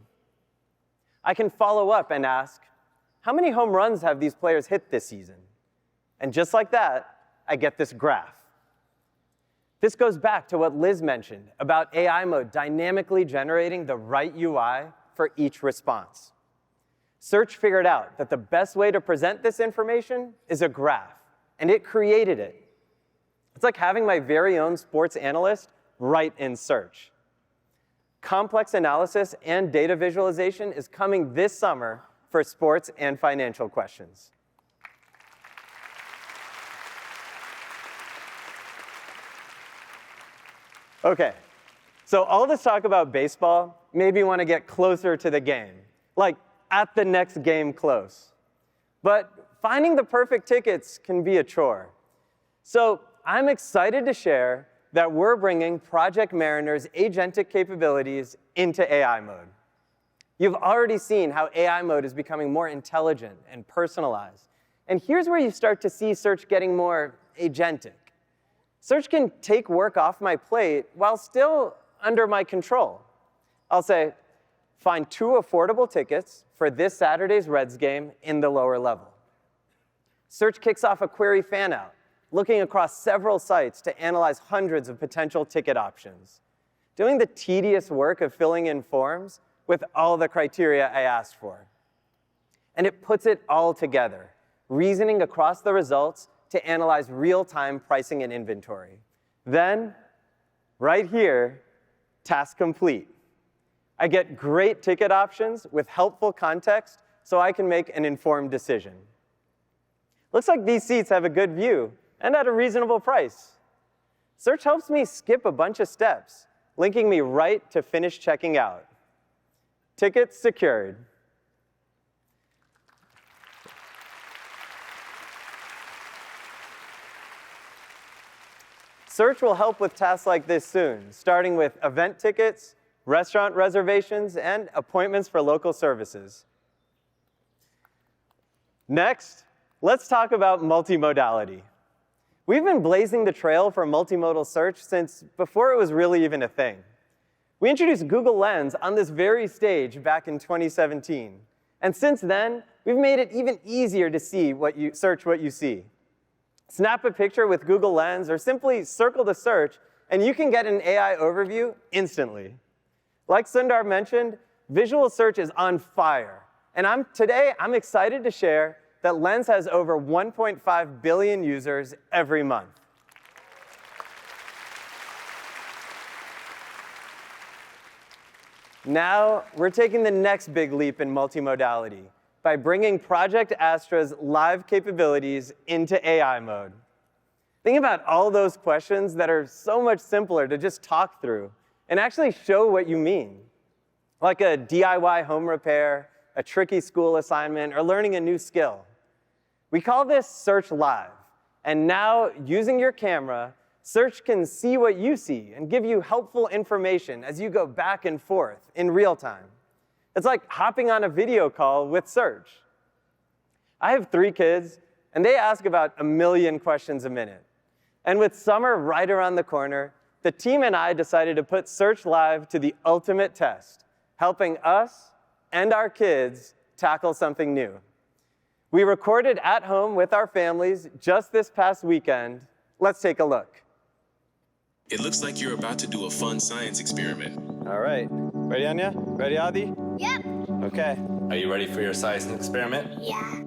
I can follow up and ask, how many home runs have these players hit this season? And just like that, I get this graph. This goes back to what Liz mentioned about AI mode dynamically generating the right UI for each response. Search figured out that the best way to present this information is a graph, and it created it. It's like having my very own sports analyst right in Search. Complex analysis and data visualization is coming this summer for sports and financial questions. Okay, so all this talk about baseball made me want to get closer to the game, like at the next game close. But finding the perfect tickets can be a chore. So I'm excited to share that we're bringing Project Mariner's agentic capabilities into AI mode. You've already seen how AI mode is becoming more intelligent and personalized. And here's where you start to see search getting more agentic. Search can take work off my plate while still under my control. I'll say, find 2 affordable tickets for this Saturday's Reds game in the lower level. Search kicks off a query fan-out, looking across several sites to analyze hundreds of potential ticket options, doing the tedious work of filling in forms with all the criteria I asked for. And it puts it all together, reasoning across the results to analyze real-time pricing and inventory. Then, right here, task complete. I get great ticket options with helpful context so I can make an informed decision. Looks like these seats have a good view and at a reasonable price. Search helps me skip a bunch of steps, linking me right to finish checking out. Tickets secured. Search will help with tasks like this soon, starting with event tickets, restaurant reservations, and appointments for local services. Next, let's talk about multimodality. We've been blazing the trail for multimodal search since before it was really even a thing. We introduced Google Lens on this very stage back in 2017. And since then, we've made it even easier to see search what you see. Snap a picture with Google Lens or simply circle the search, and you can get an AI overview instantly. Like Sundar mentioned, visual search is on fire. And today, I'm excited to share that Lens has over 1.5 billion users every month. Now, we're taking the next big leap in multimodality by bringing Project Astra's live capabilities into AI mode. Think about all those questions that are so much simpler to just talk through and actually show what you mean, like a DIY home repair, a tricky school assignment, or learning a new skill. We call this Search Live. And now, using your camera, Search can see what you see and give you helpful information as you go back and forth in real time. It's like hopping on a video call with Search. I have 3 kids, and they ask about 1 million questions a minute. And with summer right around the corner, the team and I decided to put Search Live to the ultimate test, helping us and our kids tackle something new. We recorded at home with our families just this past weekend. Let's take a look.
It looks like you're about to do a fun science experiment.
All right. Ready, Anya? Ready, Adi?
Yep.
Okay.
Are you ready for your science experiment?
Yeah.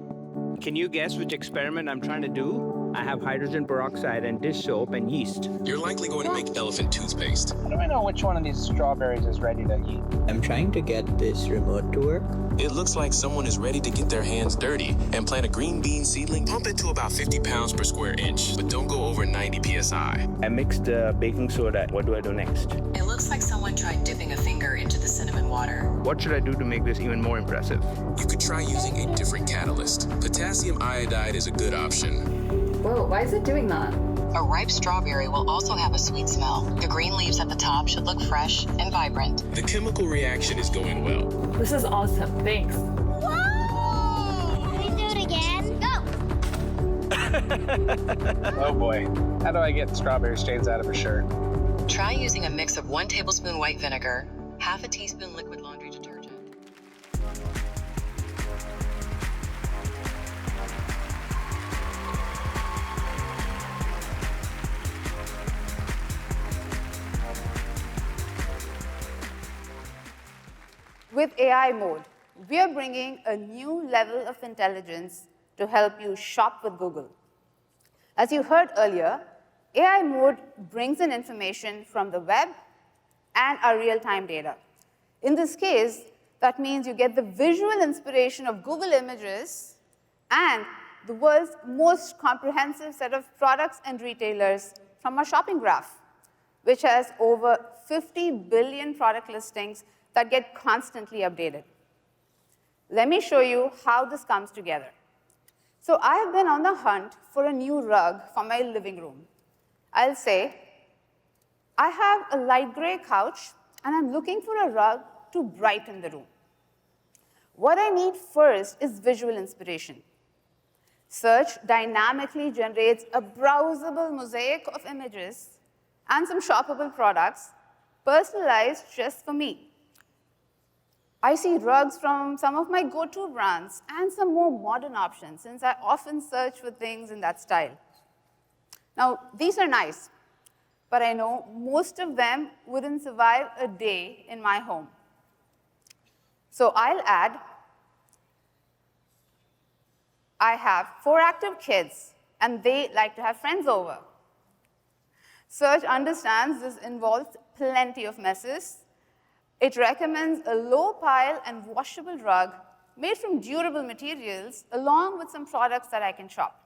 Can you guess which experiment I'm trying to do? I have hydrogen peroxide and dish soap and yeast.
You're likely going to make elephant toothpaste.
How do I know which one of these strawberries is ready to eat?
I'm trying to get this remote to work.
It looks like someone is ready to get their hands dirty and plant a green bean seedling. Pump it to about 50 pounds per square inch, but don't go over 90 psi.
I mixed baking soda. What do I do next?
It looks like someone tried dipping a finger into the cinnamon water.
What should I do to make this even more impressive?
You could try using a different catalyst. Potassium iodide is a good option.
Whoa, why is it doing that?
A ripe strawberry will also have a sweet smell. The green leaves at the top should look fresh and vibrant.
The chemical reaction is going well.
This is awesome. Thanks. Whoa! Can we do it again? Go!
Oh boy. How do I get strawberry stains out of her shirt?
Try using a mix of 1 tablespoon white vinegar, half a teaspoon liquid laundry detergent.
With AI mode, we are bringing a new level of intelligence to help you shop with Google. As you heard earlier, AI mode brings in information from the web and our real-time data. In this case, That means you get the visual inspiration of Google Images and the world's most comprehensive set of products and retailers from our shopping graph, which has over 50 billion product listings that get constantly updated. Let me show you how this comes together. So I have been on the hunt for a new rug for my living room. I'll say, I have a light gray couch, and I'm looking for a rug to brighten the room. What I need first is visual inspiration. Search dynamically generates a browsable mosaic of images and some shoppable products personalized just for me. I see rugs from some of my go-to brands and some more modern options, since I often search for things in that style. Now, these are nice, but I know most of them wouldn't survive a day in my home. So I'll add, I have 4 active kids, and they like to have friends over. Search understands this involves plenty of messes. It recommends a low-pile and washable rug made from durable materials, along with some products that I can shop.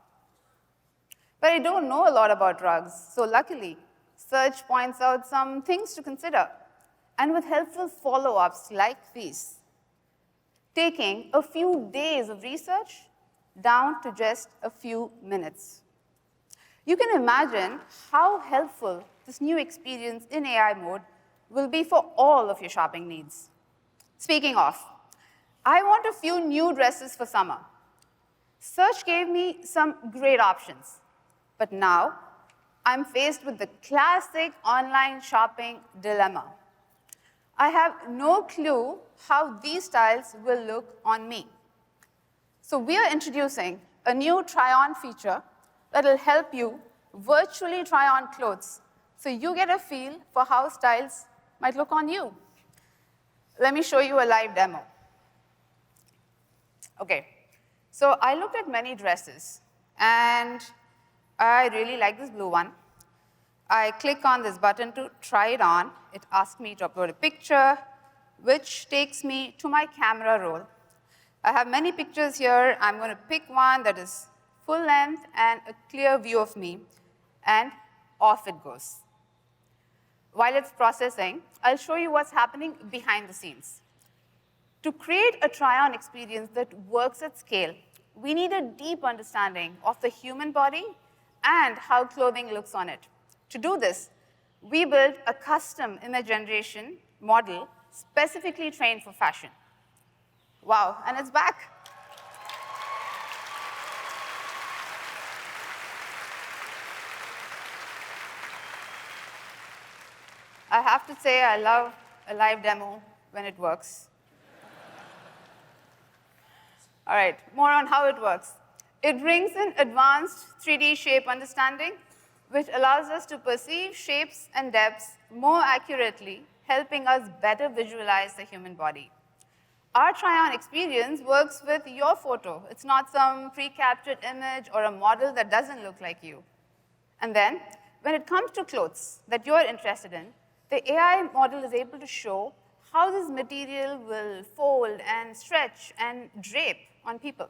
But I don't know a lot about rugs, so luckily, Search points out some things to consider, and with helpful follow-ups like these, taking a few days of research down to just a few minutes. You can imagine how helpful this new experience in AI mode will be for all of your shopping needs. Speaking of, I want a few new dresses for summer. Search gave me some great options, but now I'm faced with the classic online shopping dilemma. I have no clue how these styles will look on me. So we are introducing a new try-on feature that will help you virtually try on clothes so you get a feel for how styles might look on you. Let me show you a live demo. Okay, so I looked at many dresses, and I really like this blue one. I click on this button to try it on. It asks me to upload a picture, which takes me to my camera roll. I have many pictures here. I'm going to pick one that is full length and a clear view of me, and off it goes. While it's processing, I'll show you what's happening behind the scenes. To create a try-on experience that works at scale, we need a deep understanding of the human body and how clothing looks on it. To do this, we built a custom image generation model specifically trained for fashion. Wow, and it's back. I have to say, I love a live demo when it works. All right, more on how it works. It brings in advanced 3D shape understanding, which allows us to perceive shapes and depths more accurately, helping us better visualize the human body. Our try-on experience works with your photo. It's not some pre-captured image or a model that doesn't look like you. And then, when it comes to clothes that you're interested in, the AI model is able to show how this material will fold and stretch and drape on people.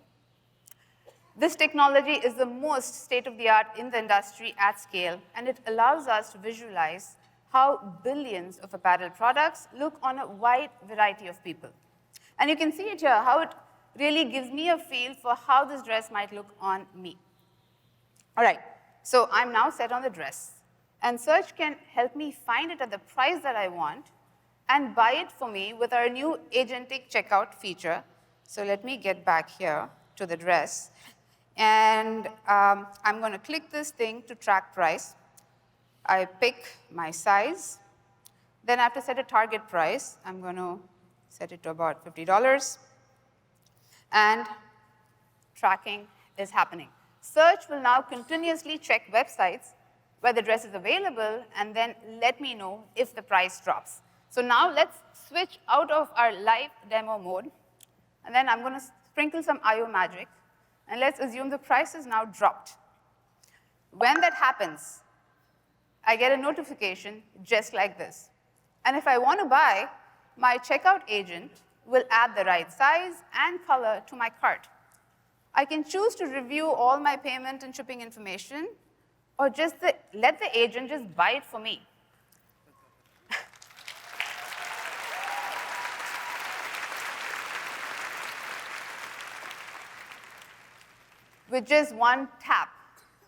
This technology is the most state-of-the-art in the industry at scale, and it allows us to visualize how billions of apparel products look on a wide variety of people. And you can see it here, how it really gives me a feel for how this dress might look on me. All right, so I'm now set on the dress. And Search can help me find it at the price that I want and buy it for me with our new agentic checkout feature. So let me get back here to the dress. And I'm going to click this thing to track price. I pick my size. Then I have to set a target price. I'm going to set it to about $50. And tracking is happening. Search will now continuously check websites where the dress is available and then let me know if the price drops. So now let's switch out of our live demo mode. And then I'm going to sprinkle some IO magic. And let's assume the price is now dropped. When that happens, I get a notification just like this. And if I want to buy, my checkout agent will add the right size and color to my cart. I can choose to review all my payment and shipping information, or just let the agent just buy it for me. With just one tap,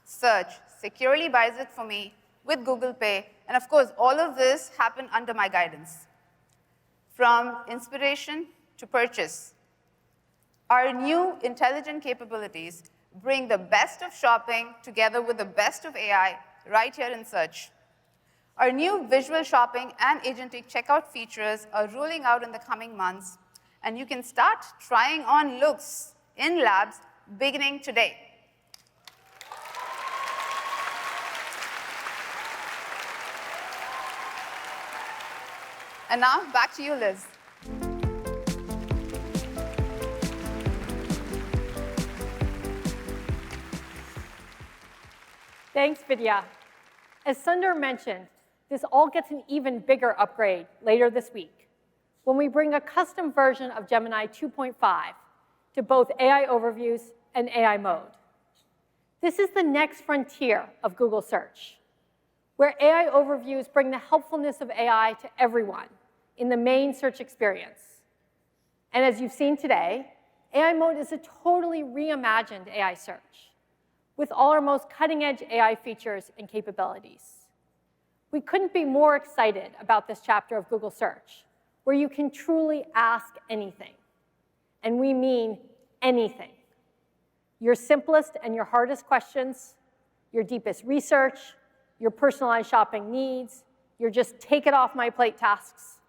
Search securely buys it for me with Google Pay. And of course, all of this happened under my guidance. From inspiration to purchase, our new intelligent capabilities bring the best of shopping together with the best of AI right here in Search. Our new visual shopping and agentic checkout features are rolling out in the coming months, and you can start trying on looks in labs beginning today. And now, back to you, Liz.
Thanks, Vidya. As Sundar mentioned, this all gets an even bigger upgrade later this week when we bring a custom version of Gemini 2.5 to both AI Overviews and AI Mode. This is the next frontier of Google Search, where AI Overviews bring the helpfulness of AI to everyone in the main search experience. And as you've seen today, AI Mode is a totally reimagined AI search with all our most cutting-edge AI features and capabilities. We couldn't be more excited about this chapter of Google Search, where you can truly ask anything. And we mean anything. Your simplest and your hardest questions, your deepest research, your personalized shopping needs, your just take it off my plate tasks.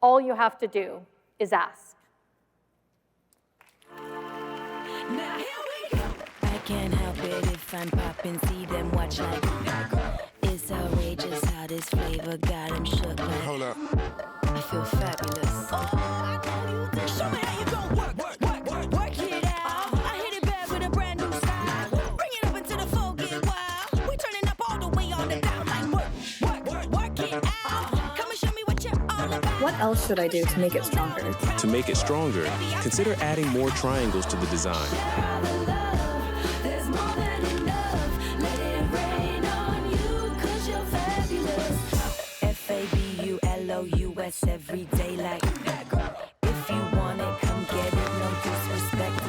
All you have to do is ask.
Now here we go. I can't help it if I'm popping, see them watch like it's outrageous how this flavor got them shook like. Hold up. I feel fabulous. Oh, I know you can show me how you gon' work it out. I hit it back with a brand new style. Bring it up into the full, get wild. We turning up all the way on the down like work it out. Come and show me what you're all about.
What else should I do to make it stronger?
To make it stronger, consider adding more triangles to the design.
Fabulous every day like if you want it, come get it, no disrespect.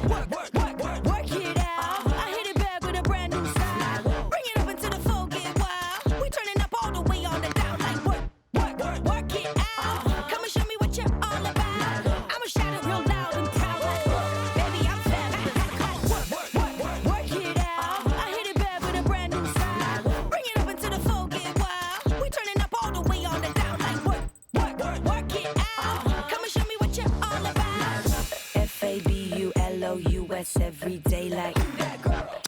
Work it out. I hit it back with a brand new style. Bring it up into the full, get wild. We turning up all the way on the down like work it out. Come and show me what you're all about. I'ma shout it real loud and proud like, baby, I'm fabulous. Work it out. I hit it back with a brand new style. Bring it up into the full, get wild. We turning up all the way on the down like work it out. Come and show me what you're all about. Fabulous every day like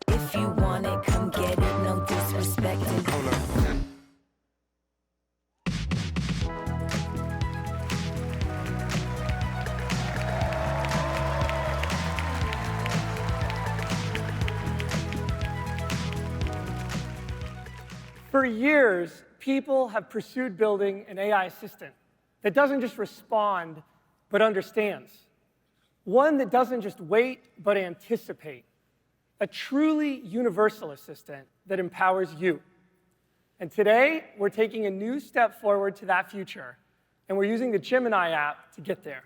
if you want it, come get it, no disrespect.
For years, people have pursued building an AI assistant that doesn't just respond, but understands. One that doesn't just wait, but anticipate. A truly universal assistant that empowers you. And today, we're taking a new step forward to that future, and we're using the Gemini app to get there.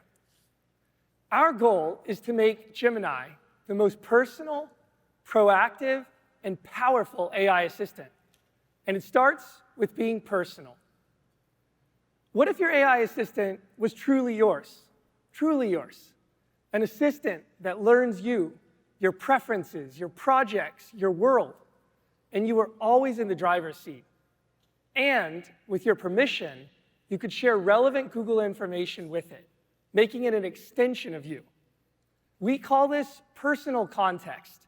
Our goal is to make Gemini the most personal, proactive, and powerful AI assistant. And it starts with being personal. What if your AI assistant was truly yours? Truly yours. An assistant that learns you, your preferences, your projects, your world, and you were always in the driver's seat. And with your permission, you could share relevant Google information with it, making it an extension of you. We call this personal context.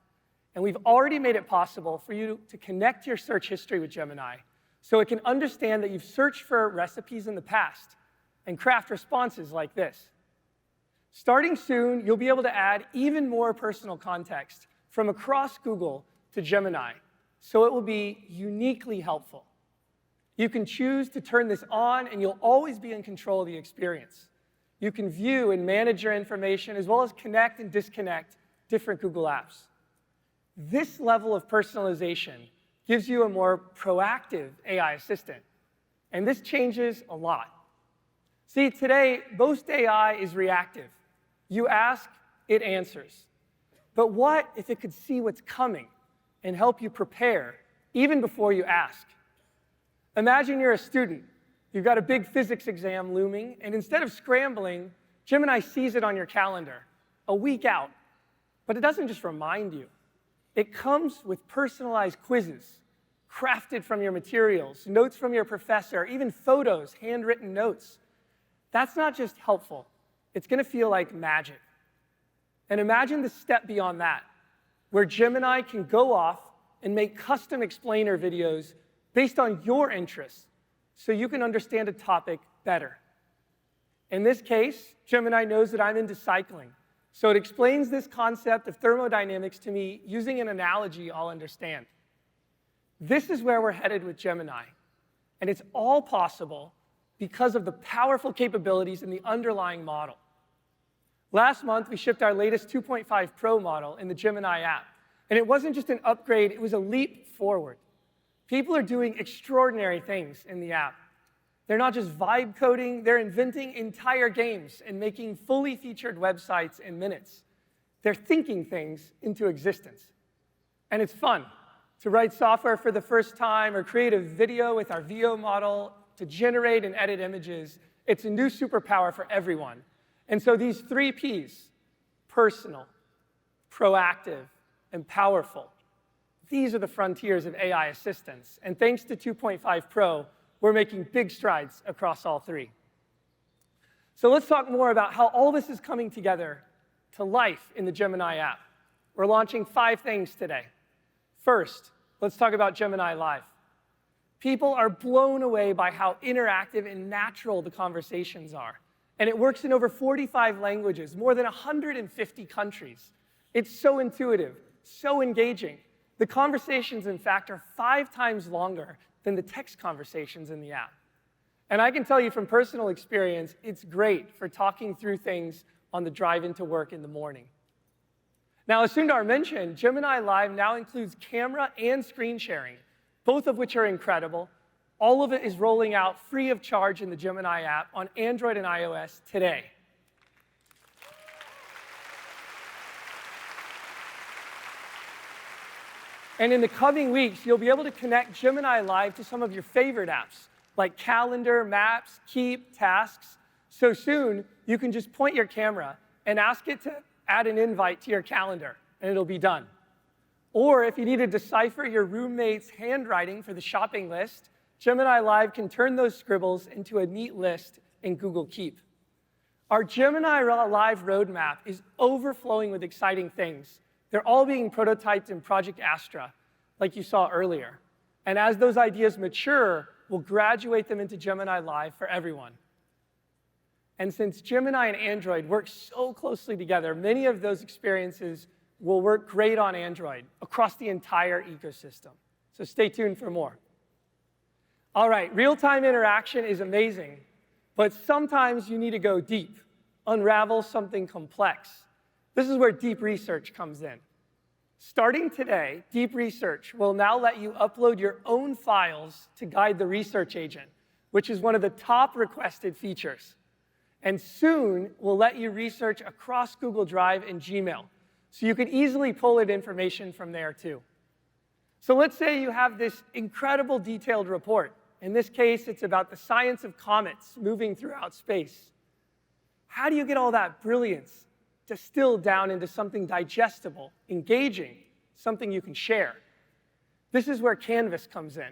And we've already made it possible for you to connect your search history with Gemini so it can understand that you've searched for recipes in the past and craft responses like this. Starting soon, you'll be able to add even more personal context from across Google to Gemini, so it will be uniquely helpful. You can choose to turn this on, and you'll always be in control of the experience. You can view and manage your information, as well as connect and disconnect different Google apps. This level of personalization gives you a more proactive AI assistant. And this changes a lot. See, today, most AI is reactive. You ask, it answers. But what if it could see what's coming and help you prepare even before you ask? Imagine you're a student. You've got a big physics exam looming, and instead of scrambling, Gemini sees it on your calendar a week out. But it doesn't just remind you. It comes with personalized quizzes, crafted from your materials, notes from your professor, even photos, handwritten notes. That's not just helpful. It's going to feel like magic. And imagine the step beyond that, where Gemini can go off and make custom explainer videos based on your interests so you can understand a topic better. In this case, Gemini knows that I'm into cycling, so it explains this concept of thermodynamics to me using an analogy I'll understand. This is where we're headed with Gemini, and it's all possible because of the powerful capabilities in the underlying model. Last month, we shipped our latest 2.5 Pro model in the Gemini app, and it wasn't just an upgrade, it was a leap forward. People are doing extraordinary things in the app. They're not just vibe coding, they're inventing entire games and making fully featured websites in minutes. They're thinking things into existence. And it's fun to write software for the first time or create a video with our VO model, to generate and edit images. It's a new superpower for everyone. And so these 3 Ps, personal, proactive, and powerful, these are the frontiers of AI assistance. And thanks to 2.5 Pro, we're making big strides across all 3. So let's talk more about how all this is coming together to life in the Gemini app. We're launching 5 things today. First, let's talk about Gemini Live. People are blown away by how interactive and natural the conversations are. And it works in over 45 languages, more than 150 countries. It's so intuitive, so engaging. The conversations, in fact, are 5 times longer than the text conversations in the app. And I can tell you from personal experience, it's great for talking through things on the drive into work in the morning. Now, as Sundar mentioned, Gemini Live now includes camera and screen sharing, both of which are incredible. All of it is rolling out free of charge in the Gemini app on Android and iOS today. And in the coming weeks, you'll be able to connect Gemini Live to some of your favorite apps, like Calendar, Maps, Keep, Tasks. So soon, you can just point your camera and ask it to add an invite to your calendar, and it'll be done. Or if you need to decipher your roommate's handwriting for the shopping list, Gemini Live can turn those scribbles into a neat list in Google Keep. Our Gemini Live roadmap is overflowing with exciting things. They're all being prototyped in Project Astra, like you saw earlier. And as those ideas mature, we'll graduate them into Gemini Live for everyone. And since Gemini and Android work so closely together, many of those experiences will work great on Android across the entire ecosystem. So stay tuned for more. All right, real-time interaction is amazing, but sometimes you need to go deep, unravel something complex. This is where deep research comes in. Starting today, deep research will now let you upload your own files to guide the research agent, which is one of the top requested features. And soon, we'll let you research across Google Drive and Gmail, so you can easily pull in information from there too. So let's say you have this incredible detailed report. In this case, it's about the science of comets moving throughout space. How do you get all that brilliance distilled down into something digestible, engaging, something you can share? This is where Canvas comes in.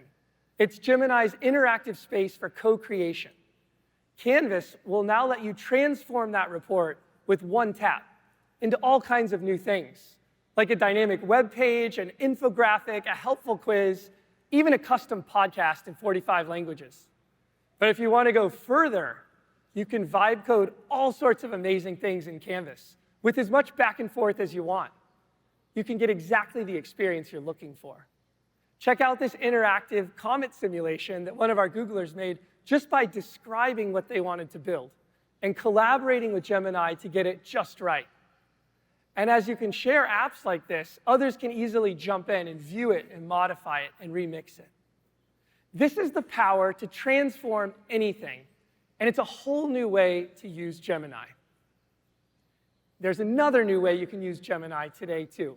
It's Gemini's interactive space for co-creation. Canvas will now let you transform that report with one tap into all kinds of new things, like a dynamic web page, an infographic, a helpful quiz, even a custom podcast in 45 languages. But if you want to go further, you can vibe code all sorts of amazing things in Canvas with as much back and forth as you want. You can get exactly the experience you're looking for. Check out this interactive comet simulation that one of our Googlers made just by describing what they wanted to build. and collaborating with Gemini to get it just right. And as you can share apps like this, others can easily jump in and view it and modify it and remix it. This is the power to transform anything, and it's a whole new way to use Gemini. There's another new way you can use Gemini today, too.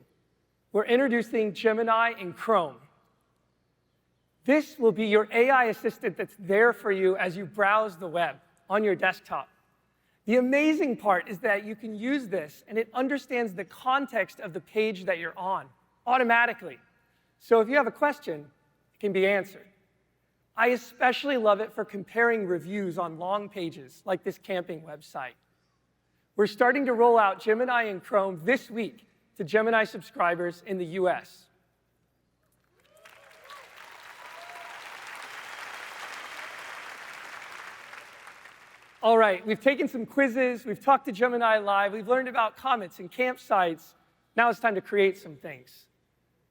We're introducing Gemini in Chrome. This will be your AI assistant that's there for you as you browse the web on your desktop. The amazing part is that you can use this, and it understands the context of the page that you're on automatically. So if you have a question, it can be answered. I especially love it for comparing reviews on long pages, like this camping website. We're starting to roll out Gemini in Chrome this week to Gemini subscribers in the US. All right, we've taken some quizzes, we've talked to Gemini Live, we've learned about comets and campsites. Now it's time to create some things.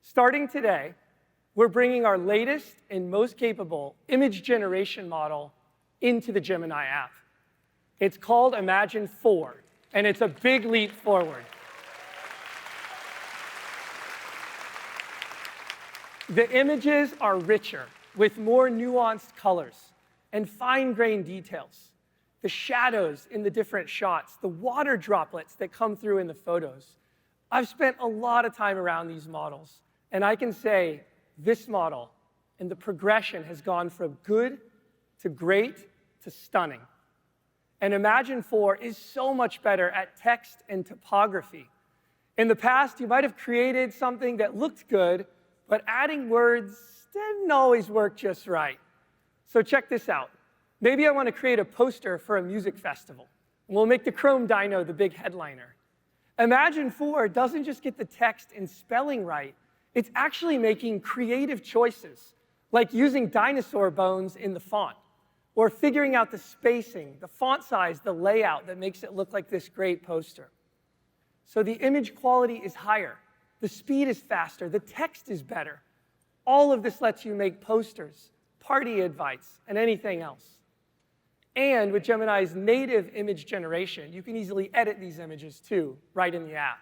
Starting today, we're bringing our latest and most capable image generation model into the Gemini app. It's called Imagine 4, and it's a big leap forward. The images are richer, with more nuanced colors and fine-grained details. The shadows in the different shots, the water droplets that come through in the photos. I've spent a lot of time around these models, and I can say this model and the progression has gone from good to great to stunning. And Imagine 4 is so much better at text and typography. In the past, you might have created something that looked good, but adding words didn't always work just right. So check this out. Maybe I want to create a poster for a music festival. We'll make the Chrome Dino the big headliner. Imagine 4 doesn't just get the text and spelling right. It's actually making creative choices, like using dinosaur bones in the font, or figuring out the spacing, the font size, the layout that makes it look like this great poster. So the image quality is higher, the speed is faster, the text is better. All of this lets you make posters, party invites, and anything else. And with Gemini's native image generation, you can easily edit these images too, right in the app.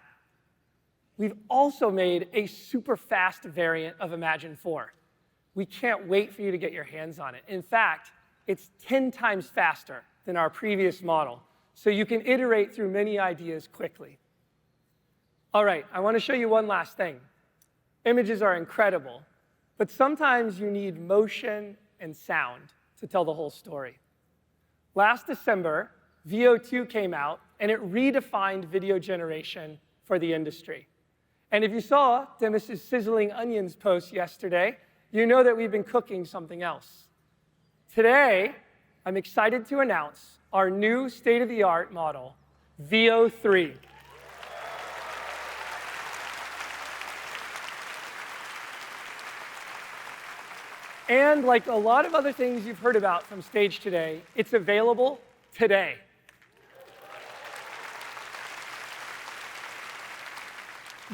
We've also made a super fast variant of Imagine 4. We can't wait for you to get your hands on it. In fact, it's 10 times faster than our previous model, so you can iterate through many ideas quickly. All right, I want to show you one last thing. Images are incredible, but sometimes you need motion and sound to tell the whole story. Last December, VO2 came out, and it redefined video generation for the industry. And if you saw Demis's Sizzling Onions post yesterday, you know that we've been cooking something else. Today, I'm excited to announce our new state-of-the-art model, VO3. And like a lot of other things you've heard about from stage today, it's available today.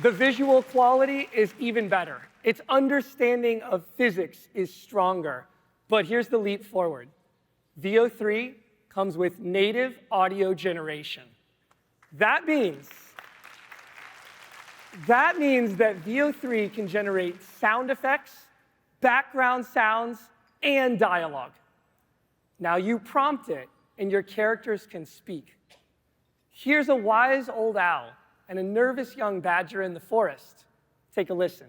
The visual quality is even better. Its understanding of physics is stronger. But here's the leap forward. VO3 comes with native audio generation. That means that VO3 can generate sound effects, background sounds, and dialogue. Now you prompt it, and your characters can speak. Here's a wise old owl and a nervous young badger in the forest. Take a listen.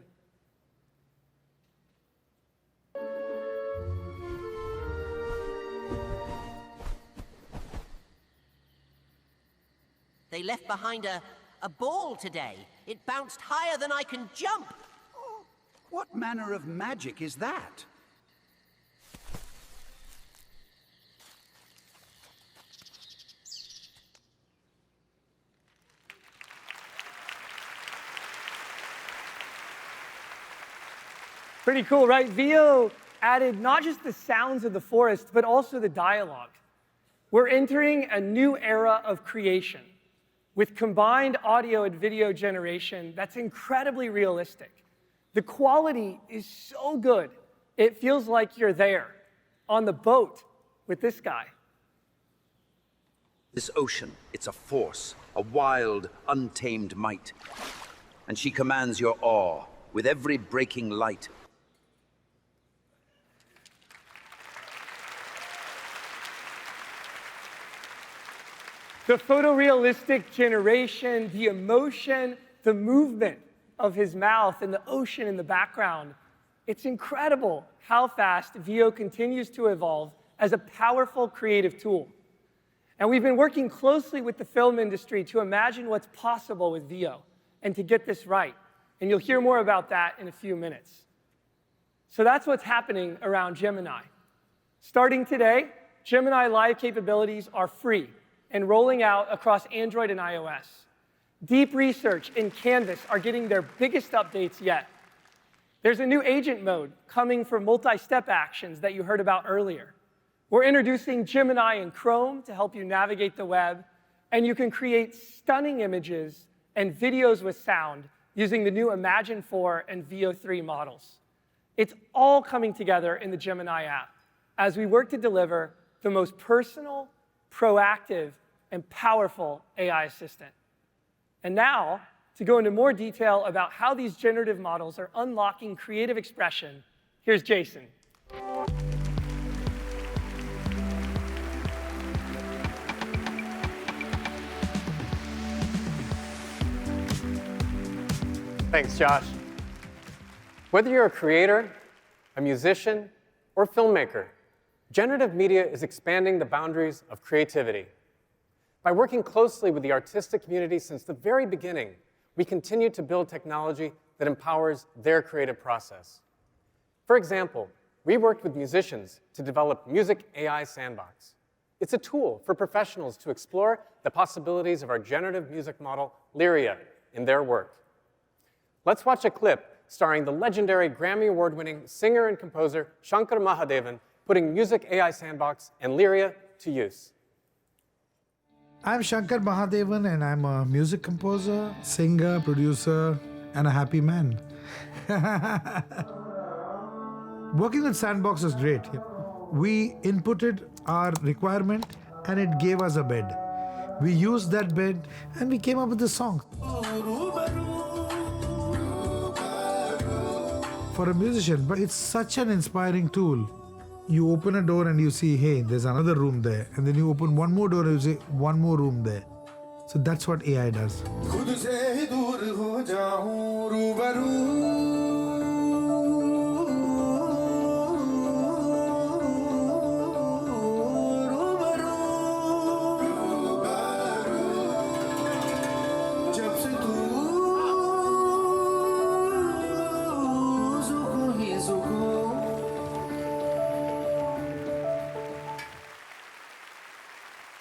They left behind a ball today. It bounced higher than I can jump.
What manner of magic is that?
Pretty cool, right? VO added not just the sounds of the forest, but also the dialogue. We're entering a new era of creation with combined audio and video generation that's incredibly realistic. The quality is so good, it feels like you're there on the boat with this guy.
This ocean, it's a force, a wild, untamed might. And she commands your awe with every breaking light.
The photorealistic generation, the emotion, the movement of his mouth and the ocean in the background. It's incredible how fast VO continues to evolve as a powerful creative tool. And we've been working closely with the film industry to imagine what's possible with VO and to get this right. And you'll hear more about that in a few minutes. So that's what's happening around Gemini. Starting today, Gemini Live capabilities are free and rolling out across Android and iOS. Deep Research and Canvas are getting their biggest updates yet. There's a new agent mode coming for multi-step actions that you heard about earlier. We're introducing Gemini in Chrome to help you navigate the web, and you can create stunning images and videos with sound using the new Imagen 4 and Veo 3 models. It's all coming together in the Gemini app as we work to deliver the most personal, proactive, and powerful AI assistant. And now, to go into more detail about how these generative models are unlocking creative expression, here's Jason.
Thanks, Josh. Whether you're a creator, a musician, or filmmaker, generative media is expanding the boundaries of creativity. By working closely with the artistic community since the very beginning, we continue to build technology that empowers their creative process. For example, we worked with musicians to develop Music AI Sandbox. It's a tool for professionals to explore the possibilities of our generative music model, Lyria, in their work. Let's watch a clip starring the legendary Grammy Award-winning singer and composer Shankar Mahadevan putting Music AI Sandbox and Lyria to use.
I'm Shankar Mahadevan, and I'm a music composer, singer, producer, and a happy man. Working with Sandbox is great. We inputted our requirement, and it gave us a bed. We used that bed, and we came up with this song. For a musician, but it's such an inspiring tool. You open a door and you see, hey, there's another room there. And then you open one more door and you see, one more room there. So that's what AI does.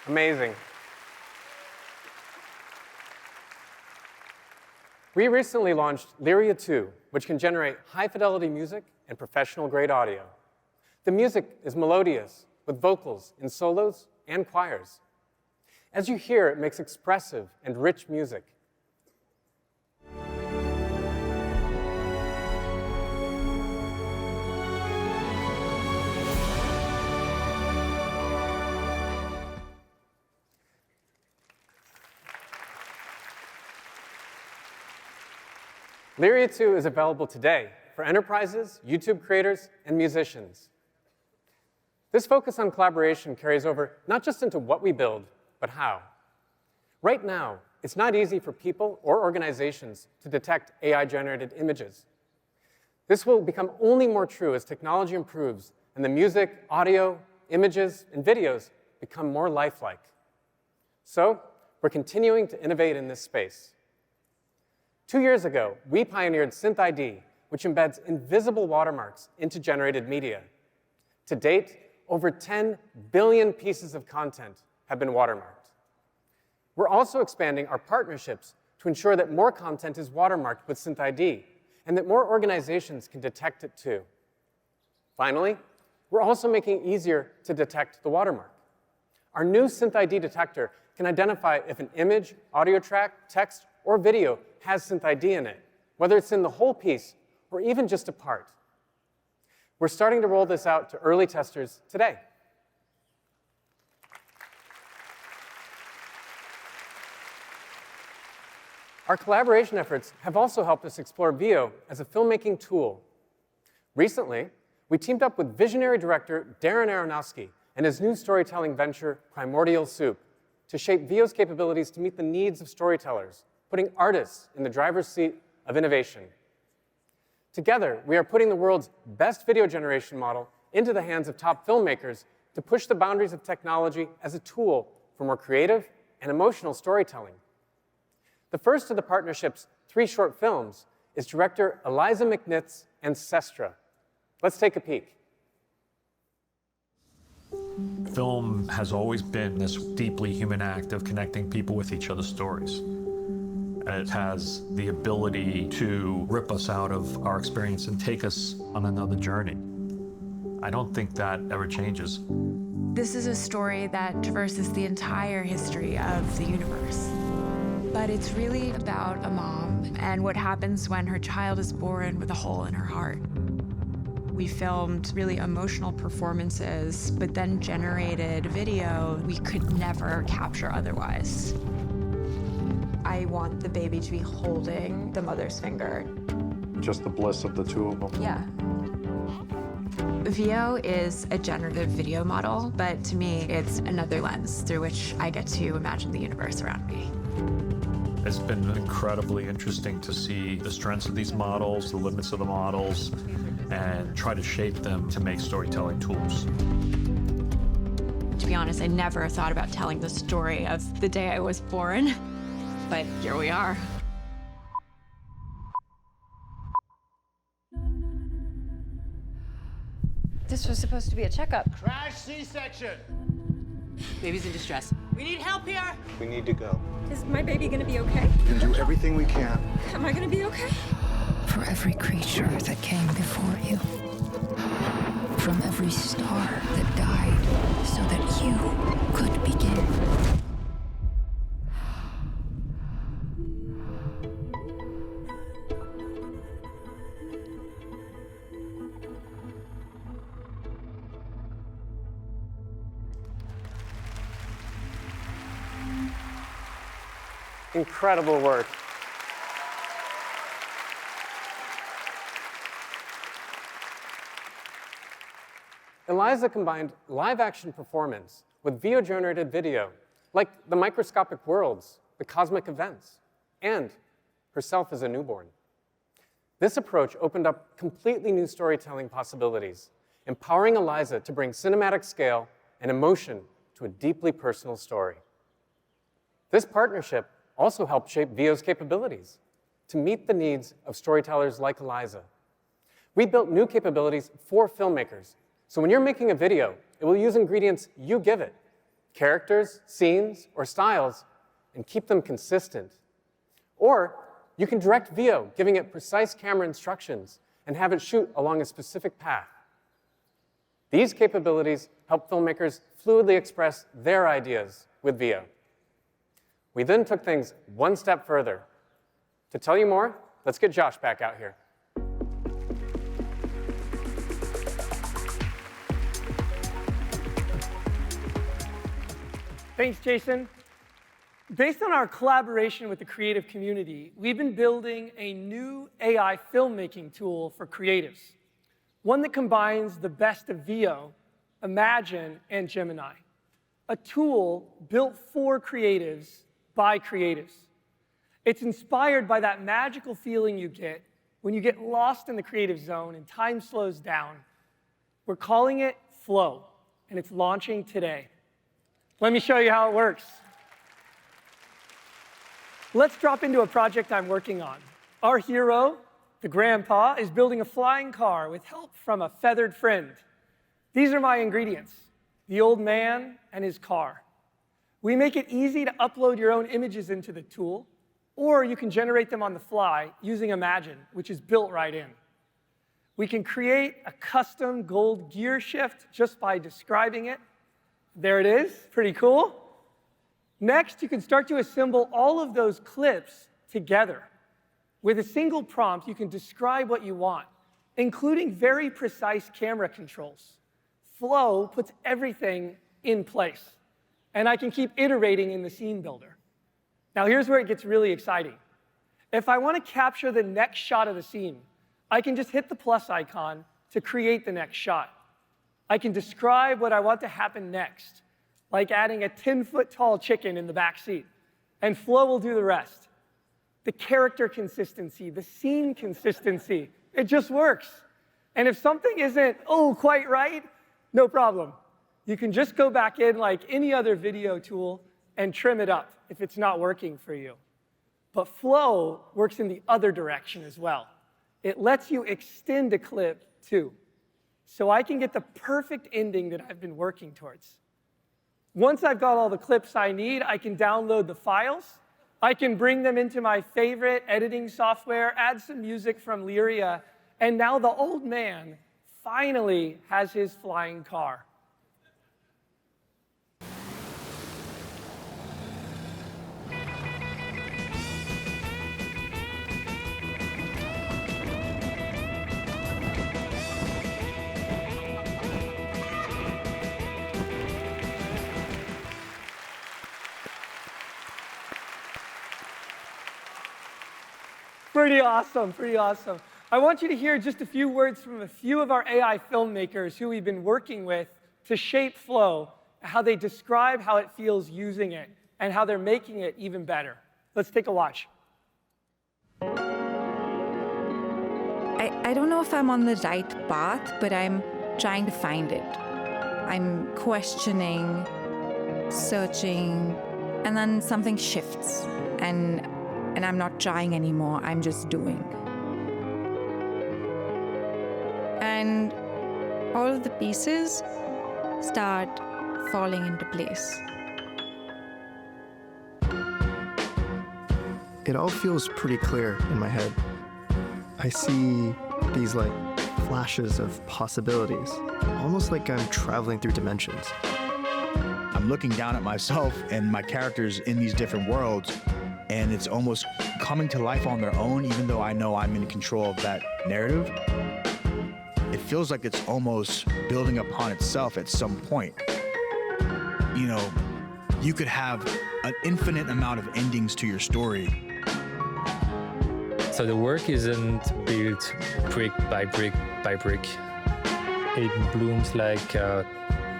Amazing. We recently launched Lyria 2, which can generate high-fidelity music and professional-grade audio. The music is melodious, with vocals in solos and choirs. As you hear, it makes expressive and rich music. Lyria 2 is available today for enterprises, YouTube creators, and musicians. This focus on collaboration carries over not just into what we build, but how. Right now, it's not easy for people or organizations to detect AI-generated images. This will become only more true as technology improves and the music, audio, images, and videos become more lifelike. So, we're continuing to innovate in this space. 2 years ago, we pioneered SynthID, which embeds invisible watermarks into generated media. To date, over 10 billion pieces of content have been watermarked. We're also expanding our partnerships to ensure that more content is watermarked with SynthID, and that more organizations can detect it too. Finally, we're also making it easier to detect the watermark. Our new SynthID detector can identify if an image, audio track, text, or video has SynthID in it, whether it's in the whole piece or even just a part. We're starting to roll this out to early testers today.
Our collaboration efforts have also helped us explore Veo as a filmmaking tool. Recently, we teamed up with visionary director Darren Aronofsky and his new storytelling venture, Primordial Soup, to shape Veo's capabilities to meet the needs of storytellers, putting artists in the driver's seat of innovation. Together, we are putting the world's best video generation model into the hands of top filmmakers to push the boundaries of technology as a tool for more creative and emotional storytelling. The first of the partnership's 3 short films is director Eliza McNitt's Ancestra. Let's take a peek.
Film has always been this deeply human act of connecting people with each other's stories. It has the ability to rip us out of our experience and take us on another journey. I don't think that ever changes.
This is a story that traverses the entire history of the universe. But it's really about a mom and what happens when her child is born with a hole in her heart. We filmed really emotional performances, but then generated video we could never capture otherwise. I want the baby to be holding the mother's finger.
Just the bliss of the 2 of them.
Yeah. Veo is a generative video model, but to me, it's another lens through which I get to imagine the universe around me.
It's been incredibly interesting to see the strengths of these models, the limits of the models, and try to shape them to make storytelling tools.
To be honest, I never thought about telling the story of the day I was born, but here we are.
This was supposed to be a checkup.
Crash C-section.
Baby's in distress. We need help here.
We need to go.
Is my baby gonna be okay?
We can do everything we can.
Am I gonna be okay?
For every creature that came before you, from every star that died so that you could begin.
Incredible work. Eliza combined live-action performance with Veo-generated video, like the microscopic worlds, the cosmic events, and herself as a newborn. This approach opened up completely new storytelling possibilities, empowering Eliza to bring cinematic scale and emotion to a deeply personal story. This partnership also helped shape Veo's capabilities to meet the needs of storytellers like Eliza. We built new capabilities for filmmakers, so when you're making a video, it will use ingredients you give it, characters, scenes, or styles, and keep them consistent. Or you can direct Veo, giving it precise camera instructions, and have it shoot along a specific path. These capabilities help filmmakers fluidly express their ideas with Veo. We then took things one step further. To tell you more, let's get Josh back out here.
Thanks, Jason. Based on our collaboration with the creative community, we've been building a new AI filmmaking tool for creatives, one that combines the best of Veo, Imagine, and Gemini, a tool built for creatives by creatives. It's inspired by that magical feeling you get when you get lost in the creative zone and time slows down. We're calling it Flow, and it's launching today. Let me show you how it works. Let's drop into a project I'm working on. Our hero, the grandpa, is building a flying car with help from a feathered friend. These are my ingredients: the old man and his car. We make it easy to upload your own images into the tool, or you can generate them on the fly using Imagine, which is built right in. We can create a custom gold gear shift just by describing it. There it is, pretty cool. Next, you can start to assemble all of those clips together. With a single prompt, you can describe what you want, including very precise camera controls. Flow puts everything in place, and I can keep iterating in the scene builder. Now, here's where it gets really exciting. If I want to capture the next shot of the scene, I can just hit the plus icon to create the next shot. I can describe what I want to happen next, like adding a 10-foot-tall chicken in the back seat, and Flow will do the rest. The character consistency, the scene consistency, it just works. And if something isn't, quite right, no problem. You can just go back in like any other video tool and trim it up if it's not working for you. But Flow works in the other direction as well. It lets you extend a clip too. So I can get the perfect ending that I've been working towards. Once I've got all the clips I need, I can download the files. I can bring them into my favorite editing software, add some music from Lyria, and now the old man finally has his flying car. Pretty awesome, pretty awesome. I want you to hear just a few words from a few of our AI filmmakers who we've been working with to shape Flow, how they describe how it feels using it, and how they're making it even better. Let's take a watch.
I don't know if I'm on the right path, but I'm trying to find it. I'm questioning, searching, and then something shifts, and I'm not trying anymore, I'm just doing. And all of the pieces start falling into place.
It all feels pretty clear in my head. I see these like flashes of possibilities, almost like I'm traveling through dimensions.
I'm looking down at myself and my characters in these different worlds, and it's almost coming to life on their own, even though I know I'm in control of that narrative. It feels like it's almost building upon itself at some point. You know, you could have an infinite amount of endings to your story.
So the work isn't built brick by brick by brick. It blooms like a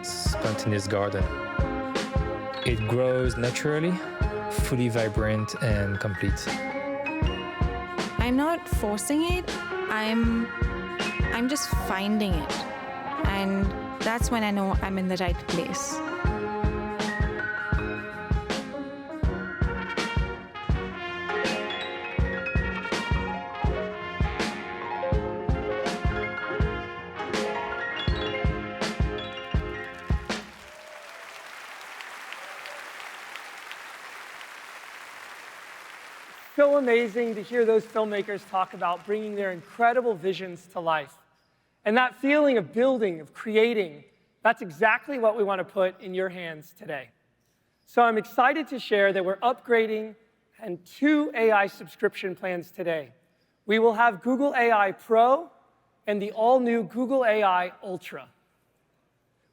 spontaneous garden. It grows naturally, fully vibrant and complete.
I'm not forcing it, I'm just finding it. And that's when I know I'm in the right place.
So amazing to hear those filmmakers talk about bringing their incredible visions to life. And that feeling of building, of creating, that's exactly what we want to put in your hands today. So I'm excited to share that we're upgrading and 2 AI subscription plans today. We will have Google AI Pro and the all-new Google AI Ultra.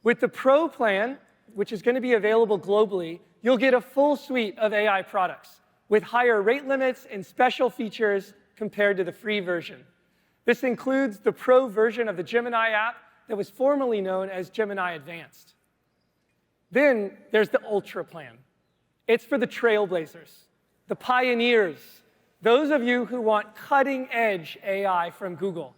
With the Pro plan, which is going to be available globally, you'll get a full suite of AI products with higher rate limits and special features compared to the free version. This includes the Pro version of the Gemini app that was formerly known as Gemini Advanced. Then there's the Ultra plan. It's for the trailblazers, the pioneers, those of you who want cutting-edge AI from Google.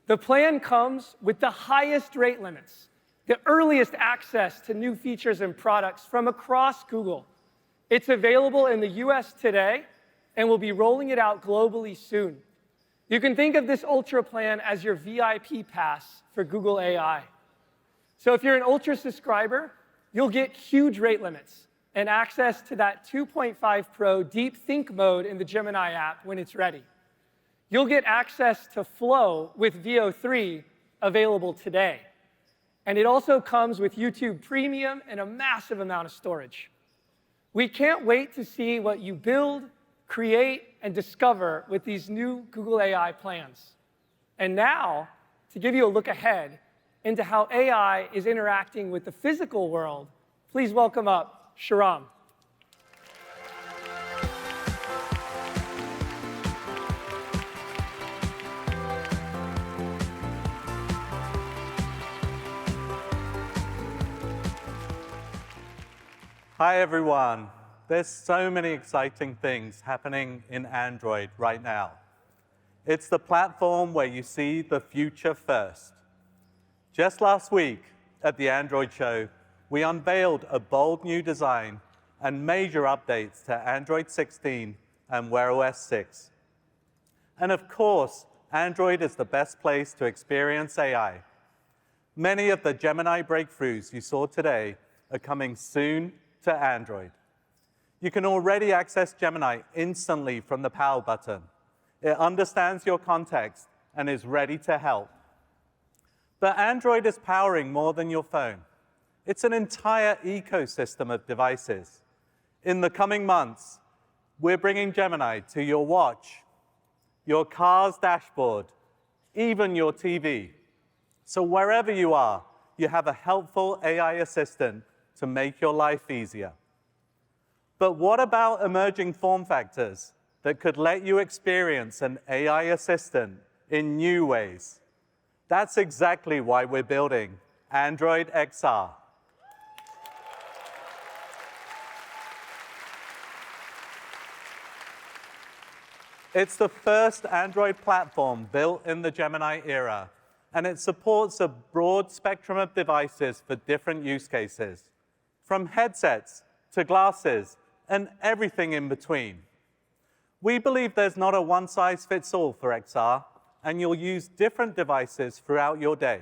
The plan comes with the highest rate limits, the earliest access to new features and products from across Google. It's available in the US today, and we'll be rolling it out globally soon. You can think of this Ultra plan as your VIP pass for Google AI. So if you're an Ultra subscriber, you'll get huge rate limits and access to that 2.5 Pro Deep Think mode in the Gemini app when it's ready. You'll get access to Flow with VO3 available today. And it also comes with YouTube Premium and a massive amount of storage. We can't wait to see what you build, create, and discover with these new Google AI plans. And now, to give you a look ahead into how AI is interacting with the physical world, please welcome up Shahram.
Hi, everyone. There's so many exciting things happening in Android right now. It's the platform where you see the future first. Just last week at the Android show, we unveiled a bold new design and major updates to Android 16 and Wear OS 6. And of course, Android is the best place to experience AI. Many of the Gemini breakthroughs you saw today are coming soon to Android. You can already access Gemini instantly from the Power button. It understands your context and is ready to help. But Android is powering more than your phone. It's an entire ecosystem of devices. In the coming months, we're bringing Gemini to your watch, your car's dashboard, even your TV. So wherever you are, you have a helpful AI assistant to make your life easier. But what about emerging form factors that could let you experience an AI assistant in new ways? That's exactly why we're building Android XR. It's the first Android platform built in the Gemini era, and it supports a broad spectrum of devices for different use cases, from headsets to glasses and everything in between. We believe there's not a one-size-fits-all for XR, and you'll use different devices throughout your day.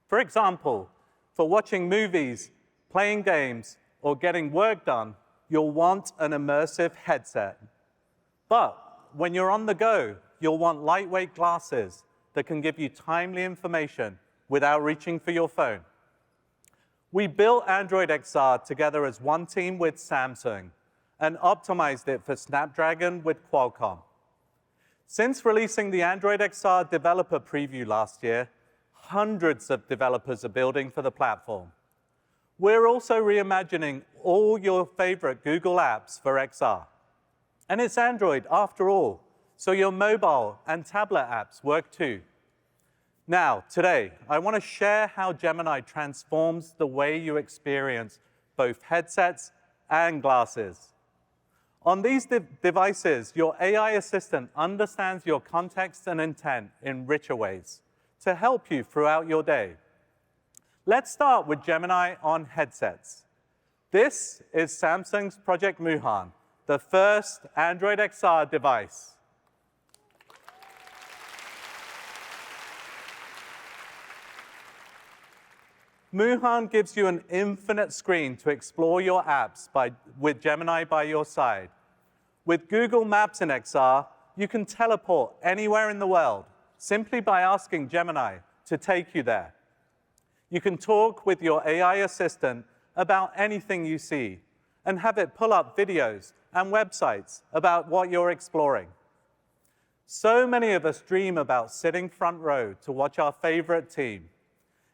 For example, for watching movies, playing games, or getting work done, you'll want an immersive headset. But when you're on the go, you'll want lightweight glasses that can give you timely information without reaching for your phone. We built Android XR together as one team with Samsung and optimized it for Snapdragon with Qualcomm. Since releasing the Android XR developer preview last year, hundreds of developers are building for the platform. We're also reimagining all your favorite Google apps for XR. And it's Android after all, so your mobile and tablet apps work too. Now, today, I want to share how Gemini transforms the way you experience both headsets and glasses. On these devices, your AI assistant understands your context and intent in richer ways to help you throughout your day. Let's start with Gemini on headsets. This is Samsung's Project Muhan, the first Android XR device. Muhan gives you an infinite screen to explore your apps with Gemini by your side. With Google Maps in XR, you can teleport anywhere in the world simply by asking Gemini to take you there. You can talk with your AI assistant about anything you see and have it pull up videos and websites about what you're exploring. So many of us dream about sitting front row to watch our favorite team.